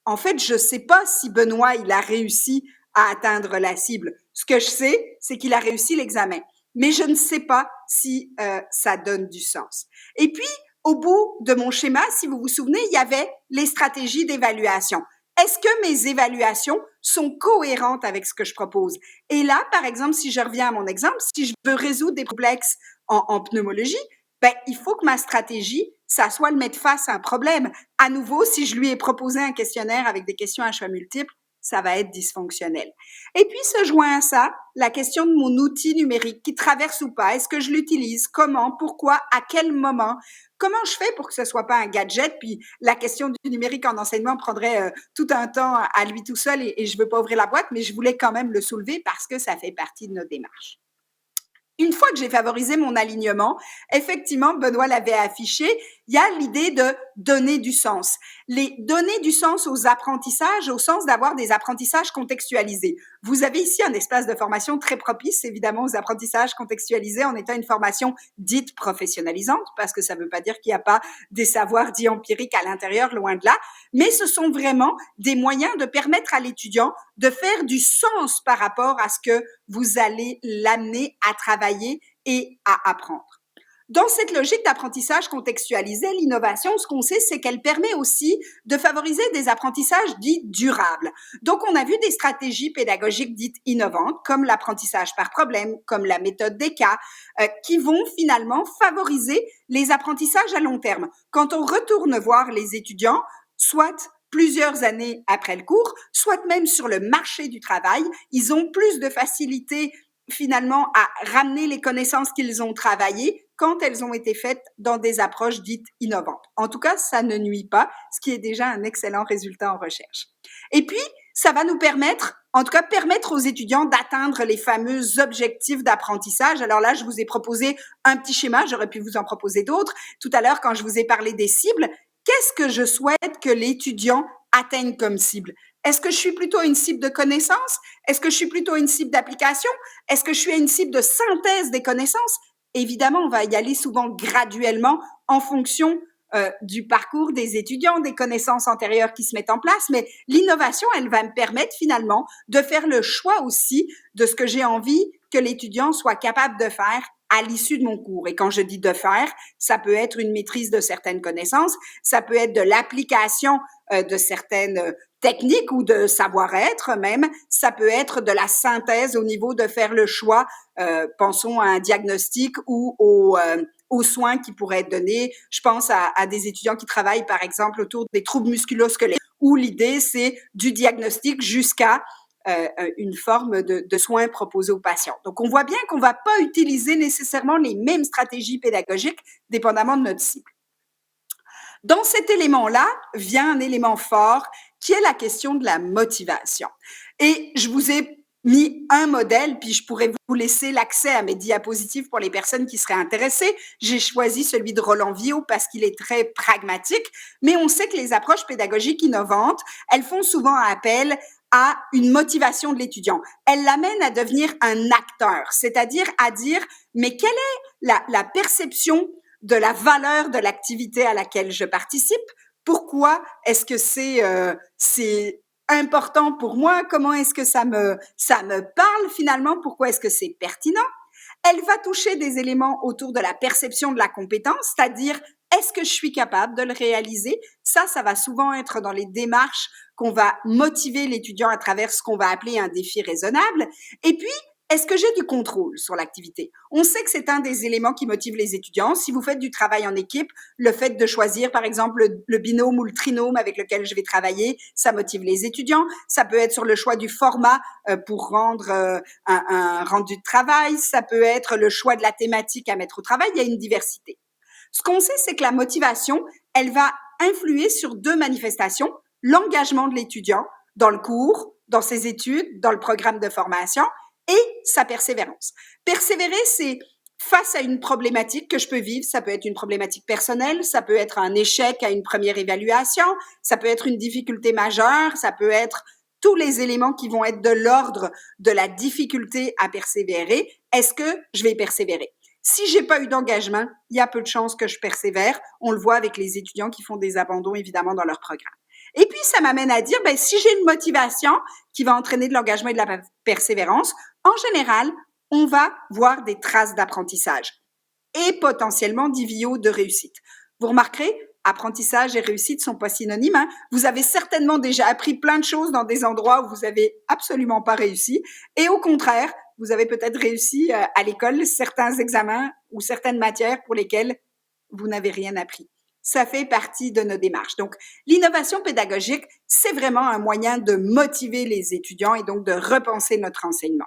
en fait, je sais pas si Benoît, il a réussi à atteindre la cible. Ce que je sais, c'est qu'il a réussi l'examen. Mais je ne sais pas si ça donne du sens. Et puis, au bout de mon schéma, si vous vous souvenez, il y avait les stratégies d'évaluation. Est-ce que mes évaluations sont cohérentes avec ce que je propose? Et là, par exemple, si je reviens à mon exemple, si je veux résoudre des complexes en pneumologie, ben, il faut que ma stratégie, ça soit le mettre face à un problème. À nouveau, si je lui ai proposé un questionnaire avec des questions à choix multiples, ça va être dysfonctionnel. Et puis, se joint à ça, la question de mon outil numérique qui traverse ou pas. Est-ce que je l'utilise? Comment? Pourquoi? À quel moment? Comment je fais pour que ce soit pas un gadget? Puis, la question du numérique en enseignement prendrait tout un temps à lui tout seul et je veux pas ouvrir la boîte, mais je voulais quand même le soulever parce que ça fait partie de nos démarches. Une fois que j'ai favorisé mon alignement, effectivement, Benoît l'avait affiché, il y a l'idée de donner du sens. Donner du sens aux apprentissages, au sens d'avoir des apprentissages contextualisés. Vous avez ici un espace de formation très propice, évidemment, aux apprentissages contextualisés en étant une formation dite professionnalisante, parce que ça ne veut pas dire qu'il n'y a pas des savoirs dits empiriques à l'intérieur, loin de là, mais ce sont vraiment des moyens de permettre à l'étudiant de faire du sens par rapport à ce que vous allez l'amener à travailler et à apprendre. Dans cette logique d'apprentissage contextualisé, l'innovation, ce qu'on sait, c'est qu'elle permet aussi de favoriser des apprentissages dits durables. Donc, on a vu des stratégies pédagogiques dites innovantes, comme l'apprentissage par problème, comme la méthode des cas, qui vont finalement favoriser les apprentissages à long terme. Quand on retourne voir les étudiants, soit plusieurs années après le cours, soit même sur le marché du travail, ils ont plus de facilité finalement à ramener les connaissances qu'ils ont travaillées quand elles ont été faites dans des approches dites innovantes. En tout cas, ça ne nuit pas, ce qui est déjà un excellent résultat en recherche. Et puis, ça va nous permettre, en tout cas, permettre aux étudiants d'atteindre les fameux objectifs d'apprentissage. Alors là, je vous ai proposé un petit schéma, j'aurais pu vous en proposer d'autres. Tout à l'heure, quand je vous ai parlé des cibles, qu'est-ce que je souhaite que l'étudiant atteigne comme cible? Est-ce que je suis plutôt une cible de connaissances? Est-ce que je suis plutôt une cible d'application? Est-ce que je suis une cible de synthèse des connaissances? Évidemment, on va y aller souvent graduellement en fonction du parcours des étudiants, des connaissances antérieures qui se mettent en place, mais l'innovation, elle va me permettre finalement de faire le choix aussi de ce que j'ai envie que l'étudiant soit capable de faire à l'issue de mon cours. Et quand je dis de faire, ça peut être une maîtrise de certaines connaissances, ça peut être de l'application de certaines techniques ou de savoir-être même, ça peut être de la synthèse au niveau de faire le choix, pensons à un diagnostic ou aux soins qui pourraient être donnés. Je pense à des étudiants qui travaillent par exemple autour des troubles musculo-squelettiques où l'idée c'est du diagnostic jusqu'à une forme de soins proposés aux patients. Donc, on voit bien qu'on ne va pas utiliser nécessairement les mêmes stratégies pédagogiques dépendamment de notre cible. Dans cet élément-là vient un élément fort qui est la question de la motivation. Et je vous ai mis un modèle, puis je pourrais vous laisser l'accès à mes diapositives pour les personnes qui seraient intéressées. J'ai choisi celui de Roland Viau parce qu'il est très pragmatique, mais on sait que les approches pédagogiques innovantes, elles font souvent appel à une motivation de l'étudiant. Elle l'amène à devenir un acteur, c'est-à-dire à dire, mais quelle est la perception de la valeur de l'activité à laquelle je participe? Pourquoi est-ce que c'est important pour moi? Comment est-ce que ça me parle finalement? Pourquoi est-ce que c'est pertinent? Elle va toucher des éléments autour de la perception de la compétence, c'est-à-dire est-ce que je suis capable de le réaliser? Ça va souvent être dans les démarches qu'on va motiver l'étudiant à travers ce qu'on va appeler un défi raisonnable. Et puis, est-ce que j'ai du contrôle sur l'activité? On sait que c'est un des éléments qui motive les étudiants. Si vous faites du travail en équipe, le fait de choisir, par exemple, le binôme ou le trinôme avec lequel je vais travailler, ça motive les étudiants. Ça peut être sur le choix du format pour rendre un rendu de travail. Ça peut être le choix de la thématique à mettre au travail. Il y a une diversité. Ce qu'on sait, c'est que la motivation, elle va influer sur deux manifestations. L'engagement de l'étudiant dans le cours, dans ses études, dans le programme de formation, et sa persévérance. Persévérer, c'est face à une problématique que je peux vivre, ça peut être une problématique personnelle, ça peut être un échec à une première évaluation, ça peut être une difficulté majeure, ça peut être tous les éléments qui vont être de l'ordre de la difficulté à persévérer. Est-ce que je vais persévérer? Si j'ai pas eu d'engagement, il y a peu de chances que je persévère. On le voit avec les étudiants qui font des abandons, évidemment, dans leur programme. Et puis, ça m'amène à dire, ben, si j'ai une motivation qui va entraîner de l'engagement et de la persévérance, en général, on va voir des traces d'apprentissage et potentiellement d'IVIO de réussite. Vous remarquerez, apprentissage et réussite sont pas synonymes. Hein? Vous avez certainement déjà appris plein de choses dans des endroits où vous avez absolument pas réussi. Et au contraire, vous avez peut-être réussi à l'école certains examens ou certaines matières pour lesquelles vous n'avez rien appris. Ça fait partie de nos démarches. Donc, l'innovation pédagogique, c'est vraiment un moyen de motiver les étudiants et donc de repenser notre enseignement.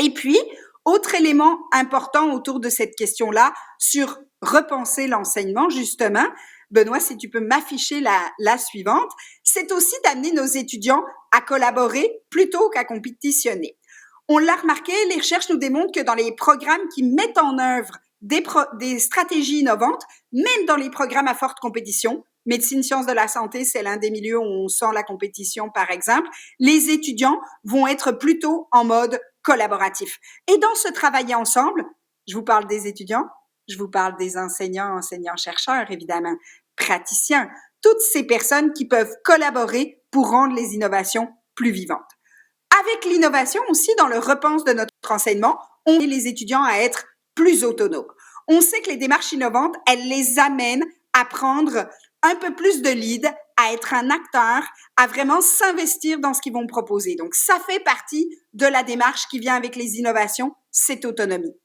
Et puis, autre élément important autour de cette question-là, sur repenser l'enseignement, justement, Benoît, si tu peux m'afficher la suivante, c'est aussi d'amener nos étudiants à collaborer plutôt qu'à compétitionner. On l'a remarqué, les recherches nous démontrent que dans les programmes qui mettent en œuvre des stratégies innovantes, même dans les programmes à forte compétition, médecine, sciences de la santé, c'est l'un des milieux où on sent la compétition, par exemple, les étudiants vont être plutôt en mode collaboratif. Et dans ce travailler ensemble, je vous parle des étudiants, je vous parle des enseignants, enseignants-chercheurs, évidemment, praticiens, toutes ces personnes qui peuvent collaborer pour rendre les innovations plus vivantes. Avec l'innovation aussi, dans le repense de notre enseignement, on aide les étudiants à être plus autonomes. On sait que les démarches innovantes, elles les amènent à prendre un peu plus de lead, à être un acteur, à vraiment s'investir dans ce qu'ils vont proposer. Donc, ça fait partie de la démarche qui vient avec les innovations, cette autonomie.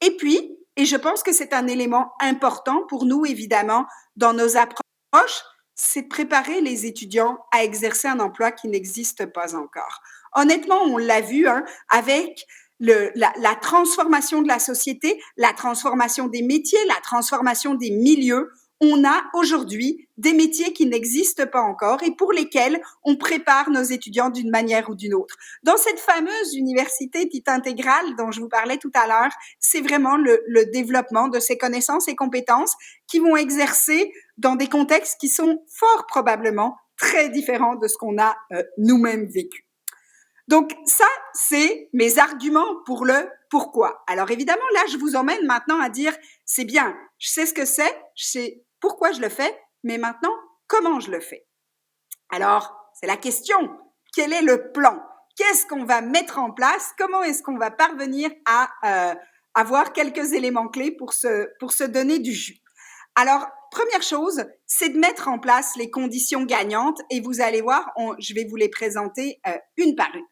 Et puis, et je pense que c'est un élément important pour nous, évidemment, dans nos approches, c'est de préparer les étudiants à exercer un emploi qui n'existe pas encore. Honnêtement, on l'a vu avec la transformation de la société, la transformation des métiers, la transformation des milieux. On a aujourd'hui des métiers qui n'existent pas encore et pour lesquels on prépare nos étudiants d'une manière ou d'une autre. Dans cette fameuse université dite intégrale dont je vous parlais tout à l'heure, c'est vraiment le développement de ces connaissances et compétences qui vont exercer dans des contextes qui sont fort probablement très différents de ce qu'on a nous-mêmes vécu. Donc ça, c'est mes arguments pour le pourquoi. Alors évidemment, là, je vous emmène maintenant à dire, c'est bien, je sais ce que c'est, je sais pourquoi je le fais, mais maintenant, comment je le fais? Alors, c'est la question. Quel est le plan? Qu'est-ce qu'on va mettre en place? Comment est-ce qu'on va parvenir à avoir quelques éléments clés pour se donner du jus? Alors, première chose, c'est de mettre en place les conditions gagnantes et vous allez voir, je vais vous les présenter une par une.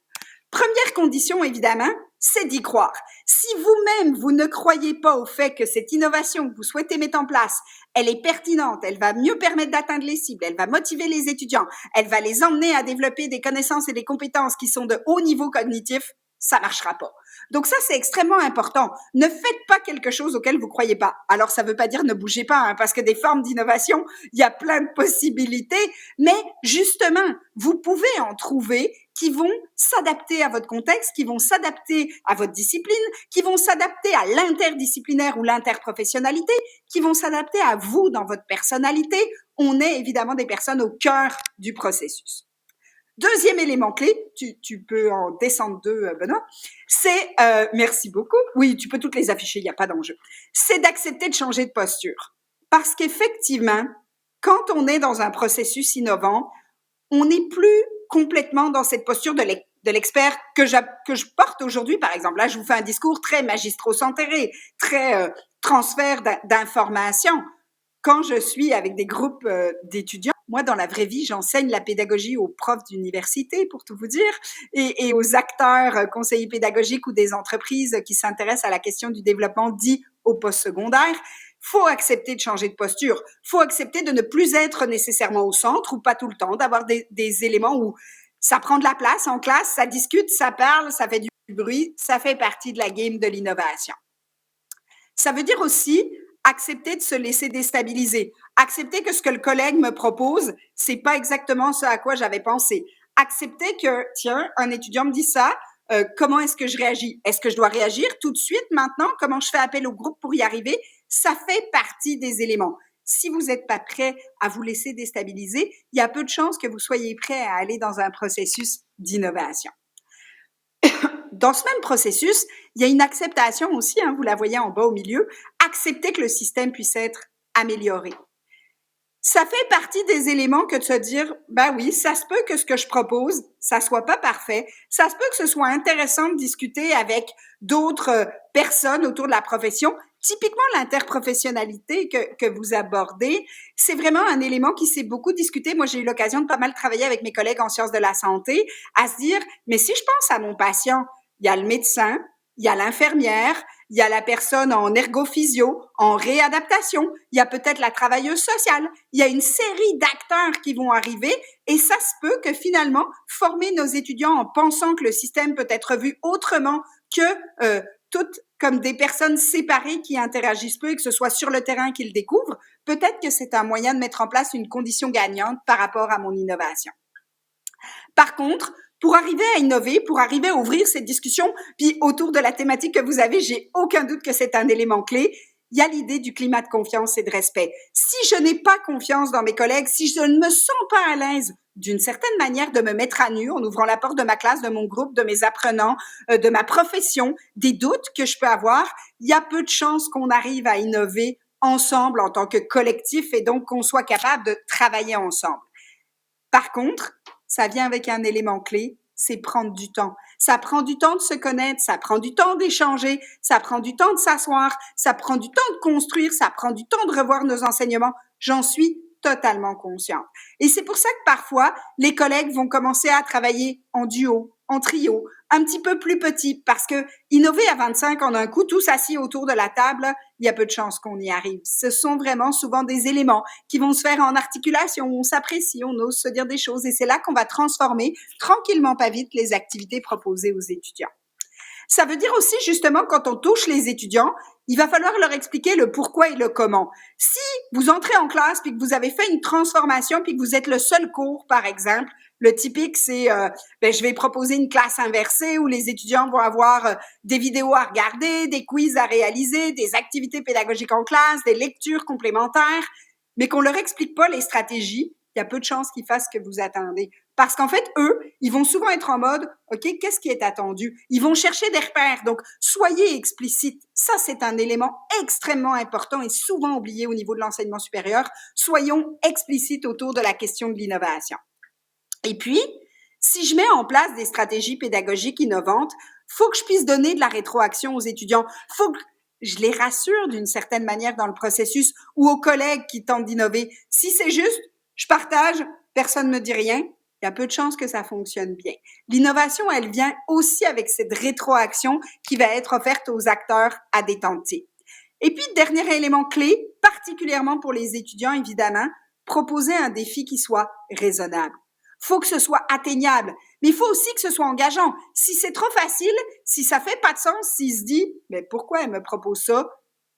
Première condition, évidemment, c'est d'y croire. Si vous-même, vous ne croyez pas au fait que cette innovation que vous souhaitez mettre en place, elle est pertinente, elle va mieux permettre d'atteindre les cibles, elle va motiver les étudiants, elle va les emmener à développer des connaissances et des compétences qui sont de haut niveau cognitif, ça marchera pas. Donc ça, c'est extrêmement important. Ne faites pas quelque chose auquel vous croyez pas. Alors, ça veut pas dire ne bougez pas, parce que des formes d'innovation, il y a plein de possibilités, mais justement, vous pouvez en trouver qui vont s'adapter à votre contexte, qui vont s'adapter à votre discipline, qui vont s'adapter à l'interdisciplinaire ou l'interprofessionnalité, qui vont s'adapter à vous dans votre personnalité. On est évidemment des personnes au cœur du processus. Deuxième élément clé, tu peux en descendre deux, Benoît, c'est, merci beaucoup, oui, tu peux toutes les afficher, il n'y a pas d'enjeu, c'est d'accepter de changer de posture. Parce qu'effectivement, quand on est dans un processus innovant, on n'est plus complètement dans cette posture de l'expert que je porte aujourd'hui, par exemple. Là, je vous fais un discours très magistro-centré, très transfert d'informations. Quand je suis avec des groupes d'étudiants, moi, dans la vraie vie, j'enseigne la pédagogie aux profs d'université, pour tout vous dire, et aux acteurs, conseillers pédagogiques ou des entreprises qui s'intéressent à la question du développement dit au postsecondaire. Faut accepter de changer de posture. Faut accepter de ne plus être nécessairement au centre ou pas tout le temps, d'avoir des éléments où ça prend de la place en classe, ça discute, ça parle, ça fait du bruit, ça fait partie de la game de l'innovation. Ça veut dire aussi accepter de se laisser déstabiliser, accepter que ce que le collègue me propose, c'est pas exactement ce à quoi j'avais pensé. Accepter que, tiens, un étudiant me dit ça, comment est-ce que je réagis? Est-ce que je dois réagir tout de suite maintenant? Comment je fais appel au groupe pour y arriver? Ça fait partie des éléments. Si vous n'êtes pas prêt à vous laisser déstabiliser, il y a peu de chances que vous soyez prêt à aller dans un processus d'innovation. Dans ce même processus, il y a une acceptation aussi, vous la voyez en bas au milieu, accepter que le système puisse être amélioré. Ça fait partie des éléments que de se dire, ben oui, ça se peut que ce que je propose, ça soit pas parfait. Ça se peut que ce soit intéressant de discuter avec d'autres personnes autour de la profession. Typiquement, l'interprofessionnalité que vous abordez, c'est vraiment un élément qui s'est beaucoup discuté. Moi, j'ai eu l'occasion de pas mal travailler avec mes collègues en sciences de la santé à se dire, mais si je pense à mon patient, il y a le médecin, il y a l'infirmière, il y a la personne en ergophysio, en réadaptation, il y a peut-être la travailleuse sociale, il y a une série d'acteurs qui vont arriver et ça se peut que finalement, former nos étudiants en pensant que le système peut être vu autrement que toutes comme des personnes séparées qui interagissent peu et que ce soit sur le terrain qu'ils découvrent, peut-être que c'est un moyen de mettre en place une condition gagnante par rapport à mon innovation. Par contre, pour arriver à innover, pour arriver à ouvrir cette discussion, puis autour de la thématique que vous avez, j'ai aucun doute que c'est un élément clé. Il y a l'idée du climat de confiance et de respect. Si je n'ai pas confiance dans mes collègues, si je ne me sens pas à l'aise d'une certaine manière de me mettre à nu en ouvrant la porte de ma classe, de mon groupe, de mes apprenants, de ma profession, des doutes que je peux avoir, il y a peu de chances qu'on arrive à innover ensemble en tant que collectif et donc qu'on soit capable de travailler ensemble. Par contre, ça vient avec un élément clé, c'est prendre du temps. Ça prend du temps de se connaître, ça prend du temps d'échanger, ça prend du temps de s'asseoir, ça prend du temps de construire, ça prend du temps de revoir nos enseignements. J'en suis totalement consciente. Et c'est pour ça que parfois, les collègues vont commencer à travailler en duo, en trio, un petit peu plus petit, parce que innover à 25 en un coup, tous assis autour de la table, il y a peu de chances qu'on y arrive. Ce sont vraiment souvent des éléments qui vont se faire en articulation, on s'apprécie, on ose se dire des choses, et c'est là qu'on va transformer tranquillement, pas vite, les activités proposées aux étudiants. Ça veut dire aussi, justement, quand on touche les étudiants, il va falloir leur expliquer le pourquoi et le comment. Si vous entrez en classe puis que vous avez fait une transformation puis que vous êtes le seul cours, par exemple, le typique, c'est je vais proposer une classe inversée où les étudiants vont avoir des vidéos à regarder, des quiz à réaliser, des activités pédagogiques en classe, des lectures complémentaires, mais qu'on leur explique pas les stratégies, il y a peu de chances qu'ils fassent ce que vous attendez. Parce qu'en fait, eux, ils vont souvent être en mode, OK, qu'est-ce qui est attendu? Ils vont chercher des repères. Donc, soyez explicites. Ça, c'est un élément extrêmement important et souvent oublié au niveau de l'enseignement supérieur. Soyons explicites autour de la question de l'innovation. Et puis, si je mets en place des stratégies pédagogiques innovantes, faut que je puisse donner de la rétroaction aux étudiants. Faut que je les rassure d'une certaine manière dans le processus ou aux collègues qui tentent d'innover. Si c'est juste, je partage, personne ne me dit rien, il y a peu de chances que ça fonctionne bien. L'innovation, elle vient aussi avec cette rétroaction qui va être offerte aux acteurs à des temps T. Et puis, dernier élément clé, particulièrement pour les étudiants, évidemment, proposer un défi qui soit raisonnable. Faut que ce soit atteignable, mais il faut aussi que ce soit engageant. Si c'est trop facile, si ça fait pas de sens, s'il se dit, mais pourquoi elle me propose ça?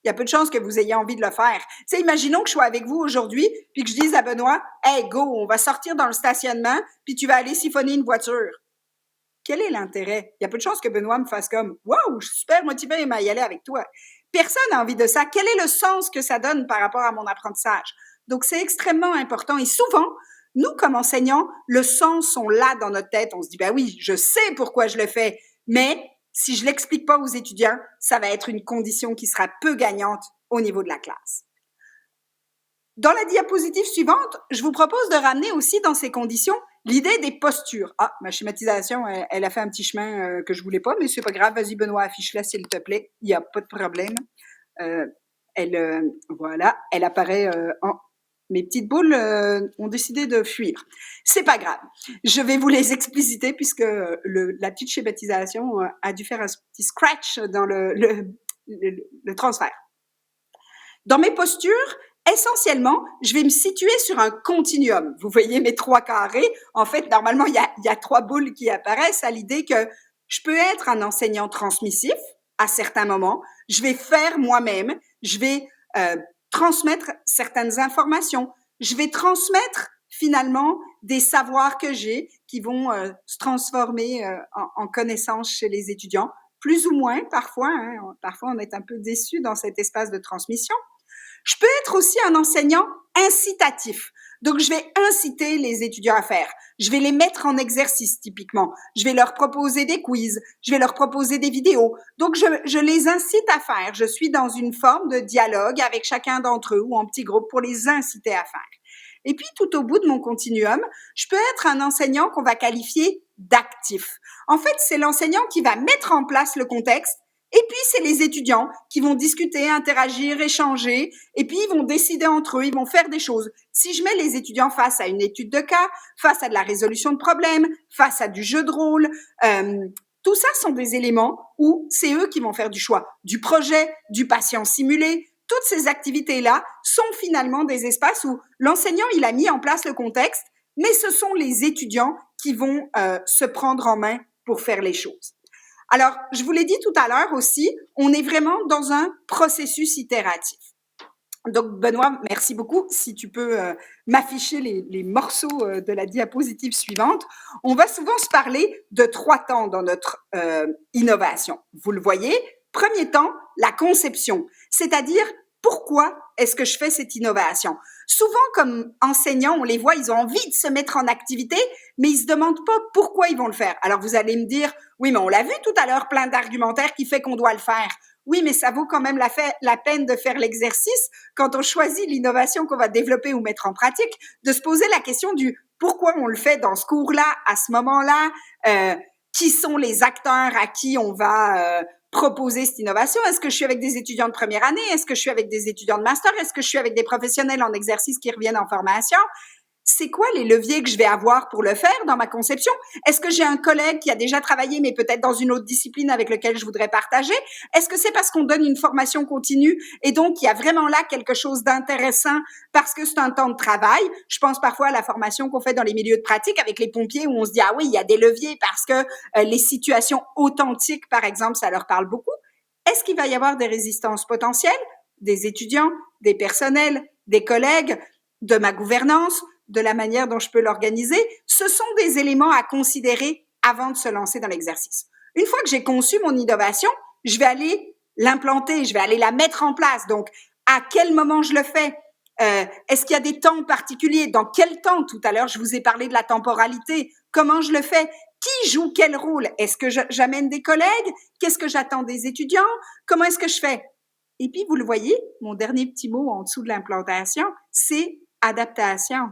Il y a peu de chances que vous ayez envie de le faire. Tu sais, imaginons que je sois avec vous aujourd'hui, puis que je dise à Benoît, hey, go, on va sortir dans le stationnement, puis tu vas aller siphonner une voiture. Quel est l'intérêt? Il y a peu de chances que Benoît me fasse comme, wow, je suis super motivé à y aller avec toi. Personne n'a envie de ça. Quel est le sens que ça donne par rapport à mon apprentissage? Donc, c'est extrêmement important. Et souvent, nous, comme enseignants, le sens sont là dans notre tête. On se dit, ben oui, je sais pourquoi je le fais, mais si je l'explique pas aux étudiants, ça va être une condition qui sera peu gagnante au niveau de la classe. Dans la diapositive suivante, je vous propose de ramener aussi dans ces conditions l'idée des postures. Ah, ma schématisation, elle a fait un petit chemin que je voulais pas, mais c'est pas grave. Vas-y, Benoît, affiche-la s'il te plaît. Il n'y a pas de problème. Voilà, elle apparaît en Mes petites boules ont décidé de fuir. C'est pas grave. Je vais vous les expliciter puisque la petite schématisation a dû faire un petit scratch dans le transfert. Dans mes postures, essentiellement, je vais me situer sur un continuum. Vous voyez mes 3 carrés. En fait, normalement, il y a 3 boules qui apparaissent à l'idée que je peux être un enseignant transmissif à certains moments. Je vais faire moi-même. Je vais transmettre certaines informations. Je vais transmettre finalement des savoirs que j'ai qui vont se transformer en connaissances chez les étudiants, plus ou moins parfois. Parfois, on est un peu déçu dans cet espace de transmission. Je peux être aussi un enseignant incitatif. Donc, je vais inciter les étudiants à faire. Je vais les mettre en exercice, typiquement. Je vais leur proposer des quiz. Je vais leur proposer des vidéos. Donc, je les incite à faire. Je suis dans une forme de dialogue avec chacun d'entre eux ou en petit groupe pour les inciter à faire. Et puis, tout au bout de mon continuum, je peux être un enseignant qu'on va qualifier d'actif. En fait, c'est l'enseignant qui va mettre en place le contexte. Et puis, c'est les étudiants qui vont discuter, interagir, échanger, et puis ils vont décider entre eux, ils vont faire des choses. Si je mets les étudiants face à une étude de cas, face à de la résolution de problèmes, face à du jeu de rôle, tout ça sont des éléments où c'est eux qui vont faire du choix, du projet, du patient simulé. Toutes ces activités-là sont finalement des espaces où l'enseignant, il a mis en place le contexte, mais ce sont les étudiants qui vont se prendre en main pour faire les choses. Alors, je vous l'ai dit tout à l'heure aussi, on est vraiment dans un processus itératif. Donc, Benoît, merci beaucoup. Si tu peux m'afficher les morceaux de la diapositive suivante. On va souvent se parler de 3 temps dans notre innovation. Vous le voyez, premier temps, la conception, c'est-à-dire pourquoi est-ce que je fais cette innovation? Souvent, comme enseignants, on les voit, ils ont envie de se mettre en activité, mais ils se demandent pas pourquoi ils vont le faire. Alors, vous allez me dire, oui, mais on l'a vu tout à l'heure, plein d'argumentaires qui fait qu'on doit le faire. Oui, mais ça vaut quand même la peine de faire l'exercice quand on choisit l'innovation qu'on va développer ou mettre en pratique, de se poser la question du pourquoi on le fait dans ce cours-là, à ce moment-là, qui sont les acteurs à qui on va proposer cette innovation. Est-ce que je suis avec des étudiants de première année? Est-ce que je suis avec des étudiants de master? Est-ce que je suis avec des professionnels en exercice qui reviennent en formation? C'est quoi les leviers que je vais avoir pour le faire dans ma conception? Est-ce que j'ai un collègue qui a déjà travaillé, mais peut-être dans une autre discipline avec lequel je voudrais partager? Est-ce que c'est parce qu'on donne une formation continue et donc il y a vraiment là quelque chose d'intéressant parce que c'est un temps de travail? Je pense parfois à la formation qu'on fait dans les milieux de pratique avec les pompiers où on se dit, ah oui, il y a des leviers parce que les situations authentiques, par exemple, ça leur parle beaucoup. Est-ce qu'il va y avoir des résistances potentielles? Des étudiants, des personnels, des collègues, de ma gouvernance, de la manière dont je peux l'organiser, ce sont des éléments à considérer avant de se lancer dans l'exercice. Une fois que j'ai conçu mon innovation, je vais aller l'implanter, je vais aller la mettre en place. Donc, à quel moment je le fais? Est-ce qu'il y a des temps particuliers? Dans quel temps? Tout à l'heure, je vous ai parlé de la temporalité. Comment je le fais? Qui joue quel rôle? Est-ce que j'amène des collègues? Qu'est-ce que j'attends des étudiants? Comment est-ce que je fais? Et puis, vous le voyez, mon dernier petit mot en dessous de l'implantation, c'est adaptation.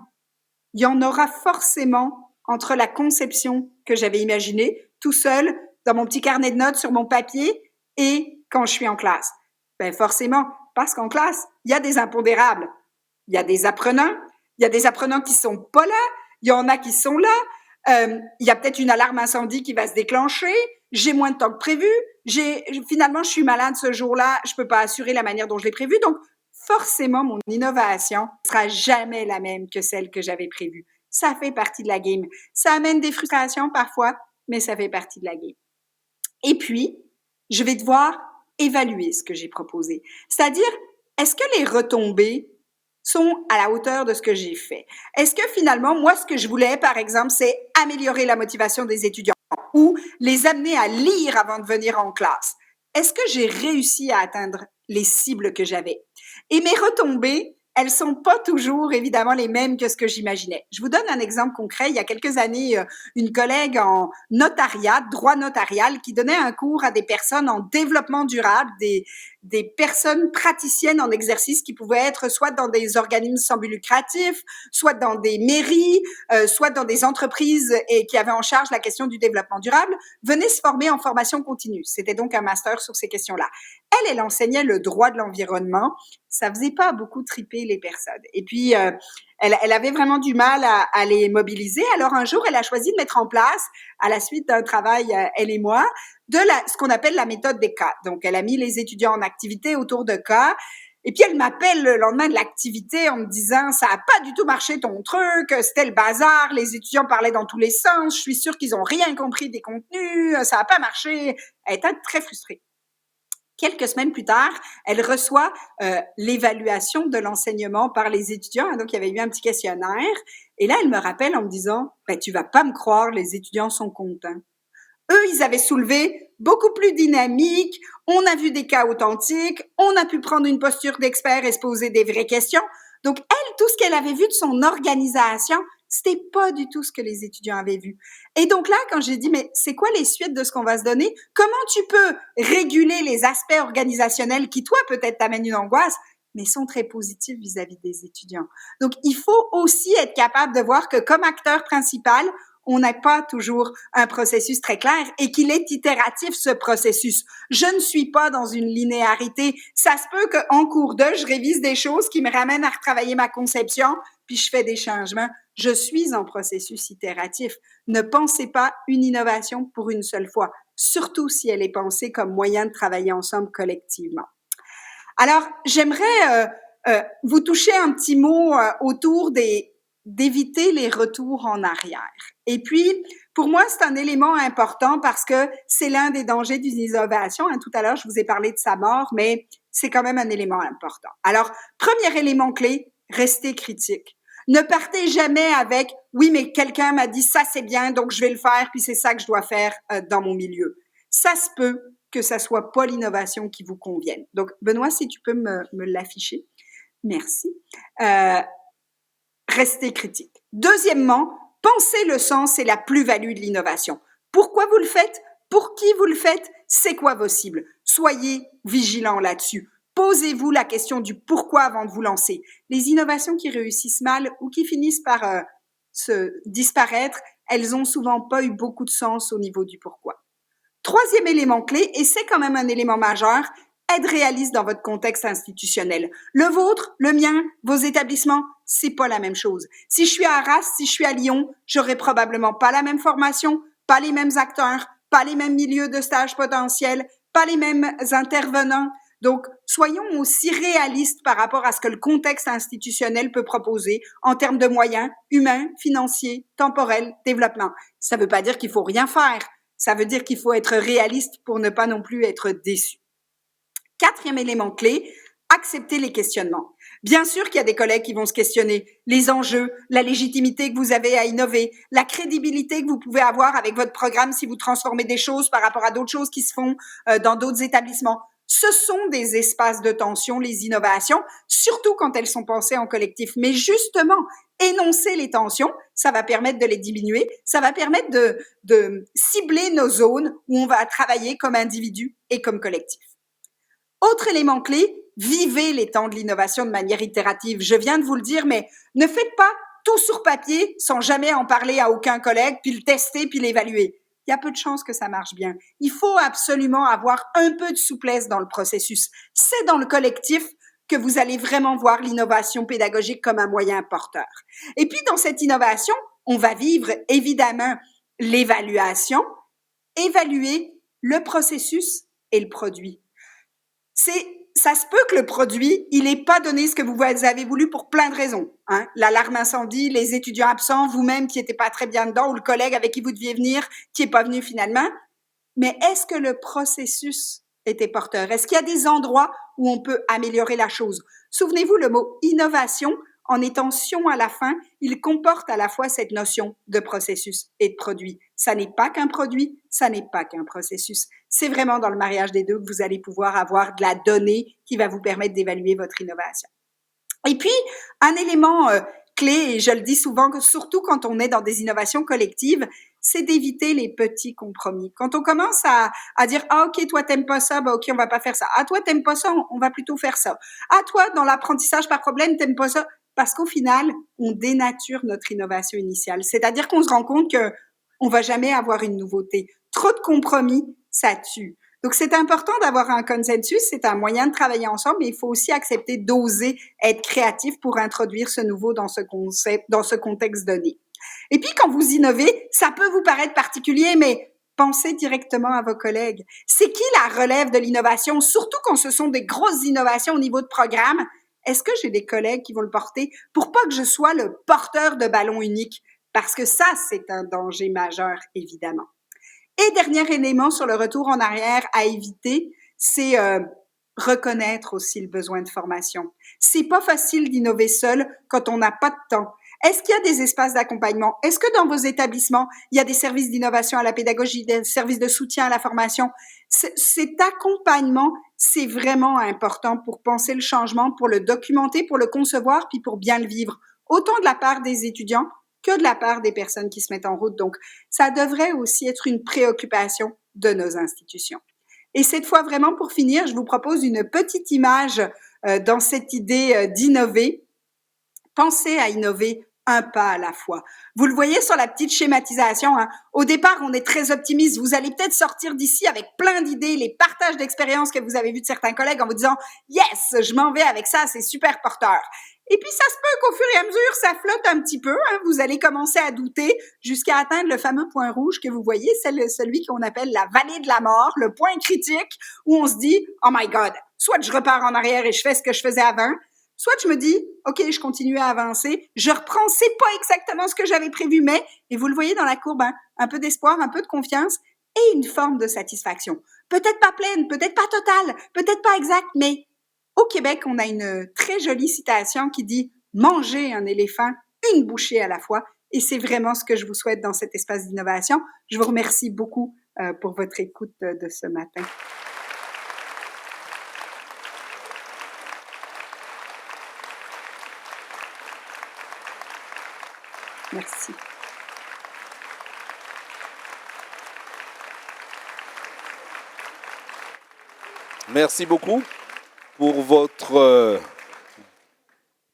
Il y en aura forcément entre la conception que j'avais imaginée tout seul dans mon petit carnet de notes sur mon papier et quand je suis en classe. Ben forcément, parce qu'en classe, il y a des impondérables. Il y a des apprenants qui sont pas là, il y en a qui sont là, il y a peut-être une alarme incendie qui va se déclencher, j'ai moins de temps que prévu, finalement je suis malade ce jour-là, je peux pas assurer la manière dont je l'ai prévu, donc forcément, mon innovation ne sera jamais la même que celle que j'avais prévue. Ça fait partie de la game. Ça amène des frustrations parfois, mais ça fait partie de la game. Et puis, je vais devoir évaluer ce que j'ai proposé. C'est-à-dire, est-ce que les retombées sont à la hauteur de ce que j'ai fait? Est-ce que finalement, moi, ce que je voulais, par exemple, c'est améliorer la motivation des étudiants ou les amener à lire avant de venir en classe? Est-ce que j'ai réussi à atteindre les cibles que j'avais? Et mes retombées, elles sont pas toujours évidemment les mêmes que ce que j'imaginais. Je vous donne un exemple concret. Il y a quelques années, une collègue en notariat, droit notarial, qui donnait un cours à des personnes en développement durable, des personnes praticiennes en exercice qui pouvaient être soit dans des organismes sans but lucratif, soit dans des mairies, soit dans des entreprises et qui avaient en charge la question du développement durable, venaient se former en formation continue. C'était donc un master sur ces questions-là. Elle enseignait le droit de l'environnement ça faisait pas beaucoup triper les personnes. Et puis, elle avait vraiment du mal à les mobiliser. Alors, un jour, elle a choisi de mettre en place, à la suite d'un travail, elle et moi, ce qu'on appelle la méthode des cas. Donc, elle a mis les étudiants en activité autour de cas. Et puis, elle m'appelle le lendemain de l'activité en me disant, ça a pas du tout marché ton truc, c'était le bazar, les étudiants parlaient dans tous les sens, je suis sûre qu'ils ont rien compris des contenus, ça a pas marché. Elle était très frustrée. Quelques semaines plus tard, elle reçoit l'évaluation de l'enseignement par les étudiants. Donc, il y avait eu un petit questionnaire. Et là, elle me rappelle en me disant, ben, tu vas pas me croire, les étudiants sont contents. Eux, ils avaient soulevé beaucoup plus dynamique. On a vu des cas authentiques. On a pu prendre une posture d'expert et se poser des vraies questions. Donc, elle, tout ce qu'elle avait vu de son organisation, c'était pas du tout ce que les étudiants avaient vu. Et donc là, quand j'ai dit, mais c'est quoi les suites de ce qu'on va se donner? Comment tu peux réguler les aspects organisationnels qui, toi, peut-être t'amènent une angoisse, mais sont très positifs vis-à-vis des étudiants. Donc, il faut aussi être capable de voir que comme acteur principal, on n'a pas toujours un processus très clair et qu'il est itératif, ce processus. Je ne suis pas dans une linéarité. Ça se peut qu'en cours de, je révise des choses qui me ramènent à retravailler ma conception, puis je fais des changements. Je suis en processus itératif. Ne pensez pas une innovation pour une seule fois, surtout si elle est pensée comme moyen de travailler ensemble collectivement. Alors, j'aimerais vous toucher un petit mot autour d'éviter les retours en arrière. Et puis, pour moi, c'est un élément important parce que c'est l'un des dangers d'une innovation. Tout à l'heure, je vous ai parlé de sa mort, mais c'est quand même un élément important. Alors, premier élément clé, restez critique. Ne partez jamais avec « oui, mais quelqu'un m'a dit ça, c'est bien, donc je vais le faire, puis c'est ça que je dois faire dans mon milieu ». Ça se peut que ça soit pas l'innovation qui vous convienne. Donc, Benoît, si tu peux me l'afficher. Merci. Restez critique. Deuxièmement, pensez le sens et la plus-value de l'innovation. Pourquoi vous le faites? Pour qui vous le faites? C'est quoi vos cibles? Soyez vigilants là-dessus. Posez-vous la question du pourquoi avant de vous lancer. Les innovations qui réussissent mal ou qui finissent par se disparaître, elles ont souvent pas eu beaucoup de sens au niveau du pourquoi. Troisième élément clé, et c'est quand même un élément majeur, être réaliste dans votre contexte institutionnel. Le vôtre, le mien, vos établissements, c'est pas la même chose. Si je suis à Arras, si je suis à Lyon, j'aurai probablement pas la même formation, pas les mêmes acteurs, pas les mêmes milieux de stage potentiels, pas les mêmes intervenants. Donc, soyons aussi réalistes par rapport à ce que le contexte institutionnel peut proposer en termes de moyens humains, financiers, temporels, développement. Ça veut pas dire qu'il faut rien faire. Ça veut dire qu'il faut être réaliste pour ne pas non plus être déçu. Quatrième élément clé, accepter les questionnements. Bien sûr qu'il y a des collègues qui vont se questionner les enjeux, la légitimité que vous avez à innover, la crédibilité que vous pouvez avoir avec votre programme si vous transformez des choses par rapport à d'autres choses qui se font dans d'autres établissements. Ce sont des espaces de tension, les innovations, surtout quand elles sont pensées en collectif. Mais justement, énoncer les tensions, ça va permettre de les diminuer, ça va permettre de cibler nos zones où on va travailler comme individu et comme collectif. Autre élément clé, vivez les temps de l'innovation de manière itérative. Je viens de vous le dire, mais ne faites pas tout sur papier sans jamais en parler à aucun collègue, puis le tester, puis l'évaluer. Il y a peu de chances que ça marche bien. Il faut absolument avoir un peu de souplesse dans le processus. C'est dans le collectif que vous allez vraiment voir l'innovation pédagogique comme un moyen porteur. Et puis, dans cette innovation, on va vivre évidemment l'évaluation, évaluer le processus et le produit. Ça se peut que le produit, il n'ait pas donné ce que vous avez voulu pour plein de raisons. L'alarme incendie, les étudiants absents, vous-même qui n'étiez pas très bien dedans, ou le collègue avec qui vous deviez venir, qui n'est pas venu finalement. Mais est-ce que le processus était porteur? Est-ce qu'il y a des endroits où on peut améliorer la chose? Souvenez-vous, le mot innovation, en étant sion à la fin, il comporte à la fois cette notion de processus et de produit. Ça n'est pas qu'un produit, ça n'est pas qu'un processus. C'est vraiment dans le mariage des deux que vous allez pouvoir avoir de la donnée qui va vous permettre d'évaluer votre innovation. Et puis, un élément clé, et je le dis souvent, surtout quand on est dans des innovations collectives, c'est d'éviter les petits compromis. Quand on commence à dire « Ah, ok, toi, t'aimes pas ça, bah ok, on va pas faire ça. Ah, toi, t'aimes pas ça, on va plutôt faire ça. Ah, toi, dans l'apprentissage par problème, t'aimes pas ça. » Parce qu'au final, on dénature notre innovation initiale. C'est-à-dire qu'on se rend compte que on va jamais avoir une nouveauté. Trop de compromis, ça tue. Donc, c'est important d'avoir un consensus, c'est un moyen de travailler ensemble, mais il faut aussi accepter d'oser être créatif pour introduire ce nouveau dans ce concept, dans ce contexte donné. Et puis, quand vous innovez, ça peut vous paraître particulier, mais pensez directement à vos collègues. C'est qui la relève de l'innovation, surtout quand ce sont des grosses innovations au niveau de programme? Est-ce que j'ai des collègues qui vont le porter pour pas que je sois le porteur de ballon unique? Parce que ça, c'est un danger majeur, évidemment. Et dernier élément sur le retour en arrière à éviter, c'est reconnaître aussi le besoin de formation. C'est pas facile d'innover seul quand on n'a pas de temps. Est-ce qu'il y a des espaces d'accompagnement? Est-ce que dans vos établissements, il y a des services d'innovation à la pédagogie, des services de soutien à la formation? Cet accompagnement, c'est vraiment important pour penser le changement, pour le documenter, pour le concevoir, puis pour bien le vivre, autant de la part des étudiants que de la part des personnes qui se mettent en route. Donc, ça devrait aussi être une préoccupation de nos institutions. Et cette fois, vraiment, pour finir, je vous propose une petite image dans cette idée d'innover. Pensez à innover un pas à la fois. Vous le voyez sur la petite schématisation, hein? Au départ, on est très optimiste. Vous allez peut-être sortir d'ici avec plein d'idées, les partages d'expériences que vous avez vus de certains collègues en vous disant « Yes, je m'en vais avec ça, c'est super porteur ». Et puis, ça se peut qu'au fur et à mesure, ça flotte un petit peu. Hein? Vous allez commencer à douter jusqu'à atteindre le fameux point rouge que vous voyez, celui qu'on appelle la vallée de la mort, le point critique où on se dit « Oh my God, soit je repars en arrière et je fais ce que je faisais avant, soit je me dis, OK, je continue à avancer, je reprends, c'est pas exactement ce que j'avais prévu, mais, et vous le voyez dans la courbe, hein, un peu d'espoir, un peu de confiance et une forme de satisfaction. Peut-être pas pleine, peut-être pas totale, peut-être pas exacte, mais au Québec, on a une très jolie citation qui dit « Manger un éléphant, une bouchée à la fois ». Et c'est vraiment ce que je vous souhaite dans cet espace d'innovation. Je vous remercie beaucoup pour votre écoute de ce matin. Merci. Merci beaucoup pour votre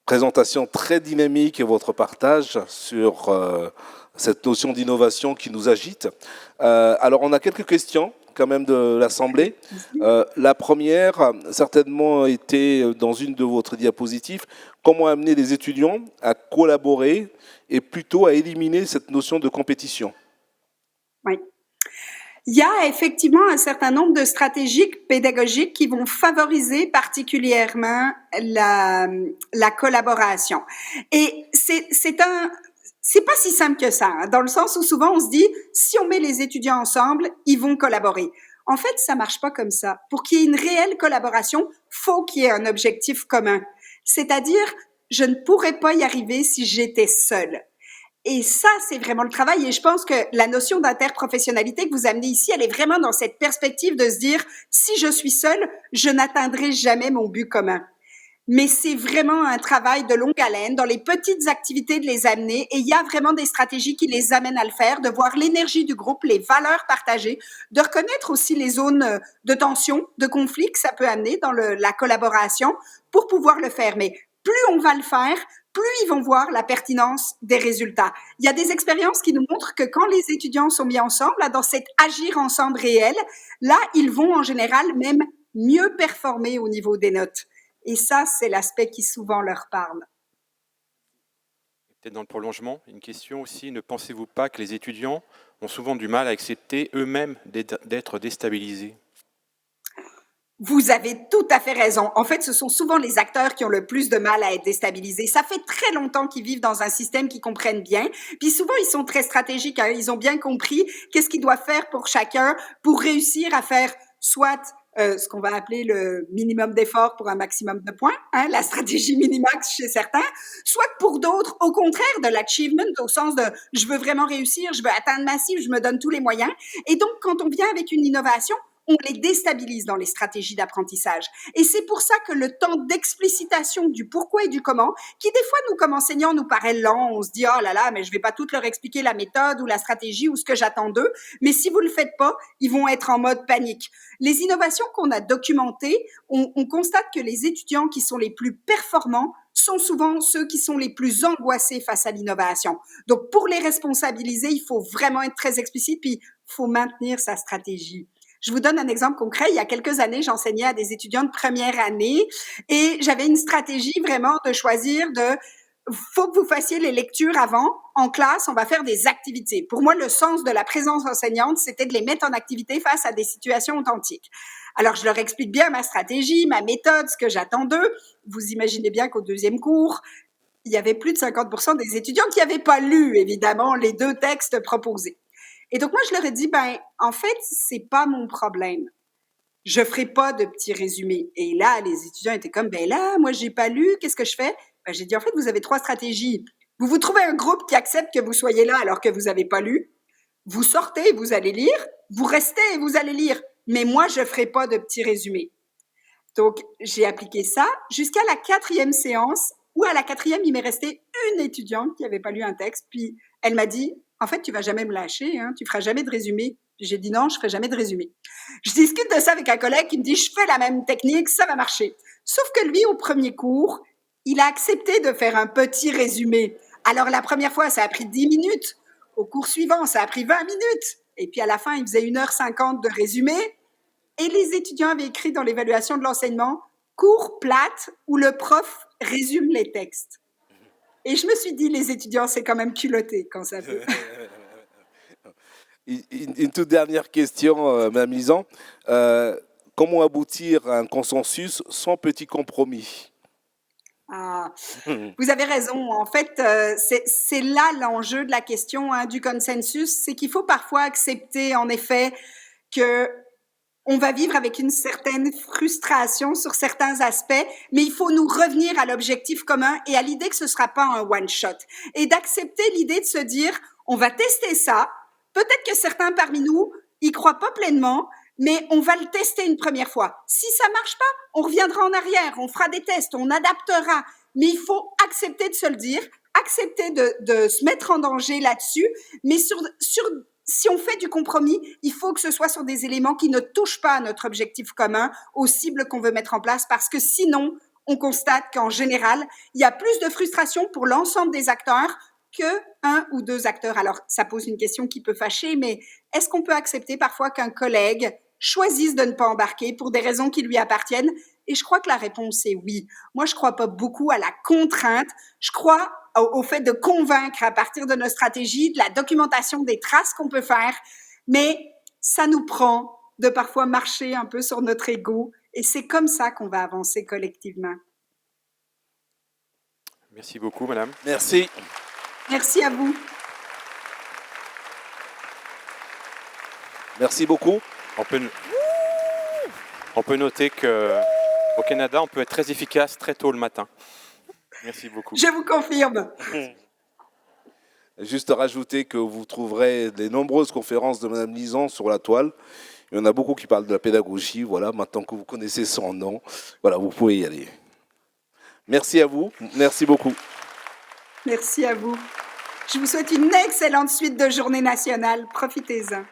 présentation très dynamique et votre partage sur cette notion d'innovation qui nous agite. Alors, on a quelques questions quand même de l'Assemblée. La première, certainement, était dans une de votre diapositives. Comment amener les étudiants à collaborer et plutôt à éliminer cette notion de compétition? Oui. Il y a effectivement un certain nombre de stratégies pédagogiques qui vont favoriser particulièrement la collaboration. Et c'est pas si simple que ça, hein, dans le sens où souvent on se dit, si on met les étudiants ensemble, ils vont collaborer. En fait, ça marche pas comme ça. Pour qu'il y ait une réelle collaboration, faut qu'il y ait un objectif commun. C'est-à-dire, je ne pourrais pas y arriver si j'étais seule. Et ça, c'est vraiment le travail. Et je pense que la notion d'interprofessionnalité que vous amenez ici, elle est vraiment dans cette perspective de se dire, si je suis seule, je n'atteindrai jamais mon but commun. Mais c'est vraiment un travail de longue haleine, dans les petites activités de les amener. Et il y a vraiment des stratégies qui les amènent à le faire, de voir l'énergie du groupe, les valeurs partagées, de reconnaître aussi les zones de tension, de conflit que ça peut amener dans la collaboration pour pouvoir le faire. Mais plus on va le faire, plus ils vont voir la pertinence des résultats. Il y a des expériences qui nous montrent que quand les étudiants sont mis ensemble, là, dans cet agir ensemble réel, là, ils vont en général même mieux performer au niveau des notes. Et ça, c'est l'aspect qui souvent leur parle. Peut-être dans le prolongement, une question aussi, ne pensez-vous pas que les étudiants ont souvent du mal à accepter eux-mêmes d'être déstabilisés ? Vous avez tout à fait raison. En fait, ce sont souvent les acteurs qui ont le plus de mal à être déstabilisés. Ça fait très longtemps qu'ils vivent dans un système qu'ils comprennent bien. Puis souvent, ils sont très stratégiques. Hein. Ils ont bien compris qu'est-ce qu'ils doivent faire pour chacun pour réussir à faire soit ce qu'on va appeler le minimum d'effort pour un maximum de points, hein, la stratégie minimax chez certains, soit pour d'autres, au contraire, de l'achievement, au sens de je veux vraiment réussir, je veux atteindre ma cible, je me donne tous les moyens. Et donc, quand on vient avec une innovation, on les déstabilise dans les stratégies d'apprentissage. Et c'est pour ça que le temps d'explicitation du pourquoi et du comment, qui des fois, nous, comme enseignants, nous paraît lent, on se dit, oh là là, mais je vais pas tout leur expliquer la méthode ou la stratégie ou ce que j'attends d'eux. Mais si vous le faites pas, ils vont être en mode panique. Les innovations qu'on a documentées, on constate que les étudiants qui sont les plus performants sont souvent ceux qui sont les plus angoissés face à l'innovation. Donc, pour les responsabiliser, il faut vraiment être très explicite, puis il faut maintenir sa stratégie. Je vous donne un exemple concret. Il y a quelques années, j'enseignais à des étudiants de première année et j'avais une stratégie vraiment de choisir faut que vous fassiez les lectures avant. En classe, on va faire des activités. Pour moi, le sens de la présence enseignante, c'était de les mettre en activité face à des situations authentiques. Alors, je leur explique bien ma stratégie, ma méthode, ce que j'attends d'eux. Vous imaginez bien qu'au deuxième cours, il y avait plus de 50% des étudiants qui n'avaient pas lu, évidemment, les 2 textes proposés. Et donc, moi, je leur ai dit, en fait, c'est pas mon problème. Je ferai pas de petits résumés. Et là, les étudiants étaient comme, là, moi, j'ai pas lu, qu'est-ce que je fais? J'ai dit, en fait, vous avez 3 stratégies. Vous trouvez un groupe qui accepte que vous soyez là alors que vous n'avez pas lu. Vous sortez, vous allez lire. Vous restez et vous allez lire. Mais moi, je ferai pas de petits résumés. Donc, j'ai appliqué ça jusqu'à la 4e séance où à la 4e, il m'est resté une étudiante qui n'avait pas lu un texte. Puis, elle m'a dit, en fait, tu vas jamais me lâcher, hein, tu feras jamais de résumé. Puis j'ai dit non, je ferai jamais de résumé. Je discute de ça avec un collègue qui me dit, je fais la même technique, ça va marcher. Sauf que lui, au premier cours, il a accepté de faire un petit résumé. Alors, la première fois, ça a pris 10 minutes. Au cours suivant, ça a pris 20 minutes. Et puis, à la fin, il faisait 1h50 de résumé. Et les étudiants avaient écrit dans l'évaluation de l'enseignement « cours plate où le prof résume les textes ». Et je me suis dit, les étudiants, c'est quand même culotté quand ça fait. Une toute dernière question, Mme Lisan. Comment aboutir à un consensus sans petit compromis? Vous avez raison. En fait, c'est là l'enjeu de la question du consensus, c'est qu'il faut parfois accepter, en effet, que on va vivre avec une certaine frustration sur certains aspects, mais il faut nous revenir à l'objectif commun et à l'idée que ce ne sera pas un one-shot. Et d'accepter l'idée de se dire, on va tester ça. Peut-être que certains parmi nous y croient pas pleinement, mais on va le tester une première fois. Si ça marche pas, on reviendra en arrière, on fera des tests, on adaptera. Mais il faut accepter de se le dire, accepter de se mettre en danger là-dessus, mais si on fait du compromis, il faut que ce soit sur des éléments qui ne touchent pas à notre objectif commun, aux cibles qu'on veut mettre en place, parce que sinon, on constate qu'en général, il y a plus de frustration pour l'ensemble des acteurs que 1 ou 2 acteurs. Alors, ça pose une question qui peut fâcher, mais est-ce qu'on peut accepter parfois qu'un collègue choisisse de ne pas embarquer pour des raisons qui lui appartiennent? Et je crois que la réponse est oui. Moi, je ne crois pas beaucoup à la contrainte. Je crois au fait de convaincre à partir de nos stratégies, de la documentation des traces qu'on peut faire, mais ça nous prend de parfois marcher un peu sur notre ego, et c'est comme ça qu'on va avancer collectivement. Merci beaucoup, madame. Merci. Merci à vous. Merci beaucoup. On peut noter qu'au Canada, on peut être très efficace très tôt le matin. Merci beaucoup. Je vous confirme. Juste rajouter que vous trouverez les nombreuses conférences de Mme Lisan sur la toile. Il y en a beaucoup qui parlent de la pédagogie. Voilà, maintenant que vous connaissez son nom, voilà, vous pouvez y aller. Merci à vous. Merci beaucoup. Merci à vous. Je vous souhaite une excellente suite de journée nationale. Profitez-en.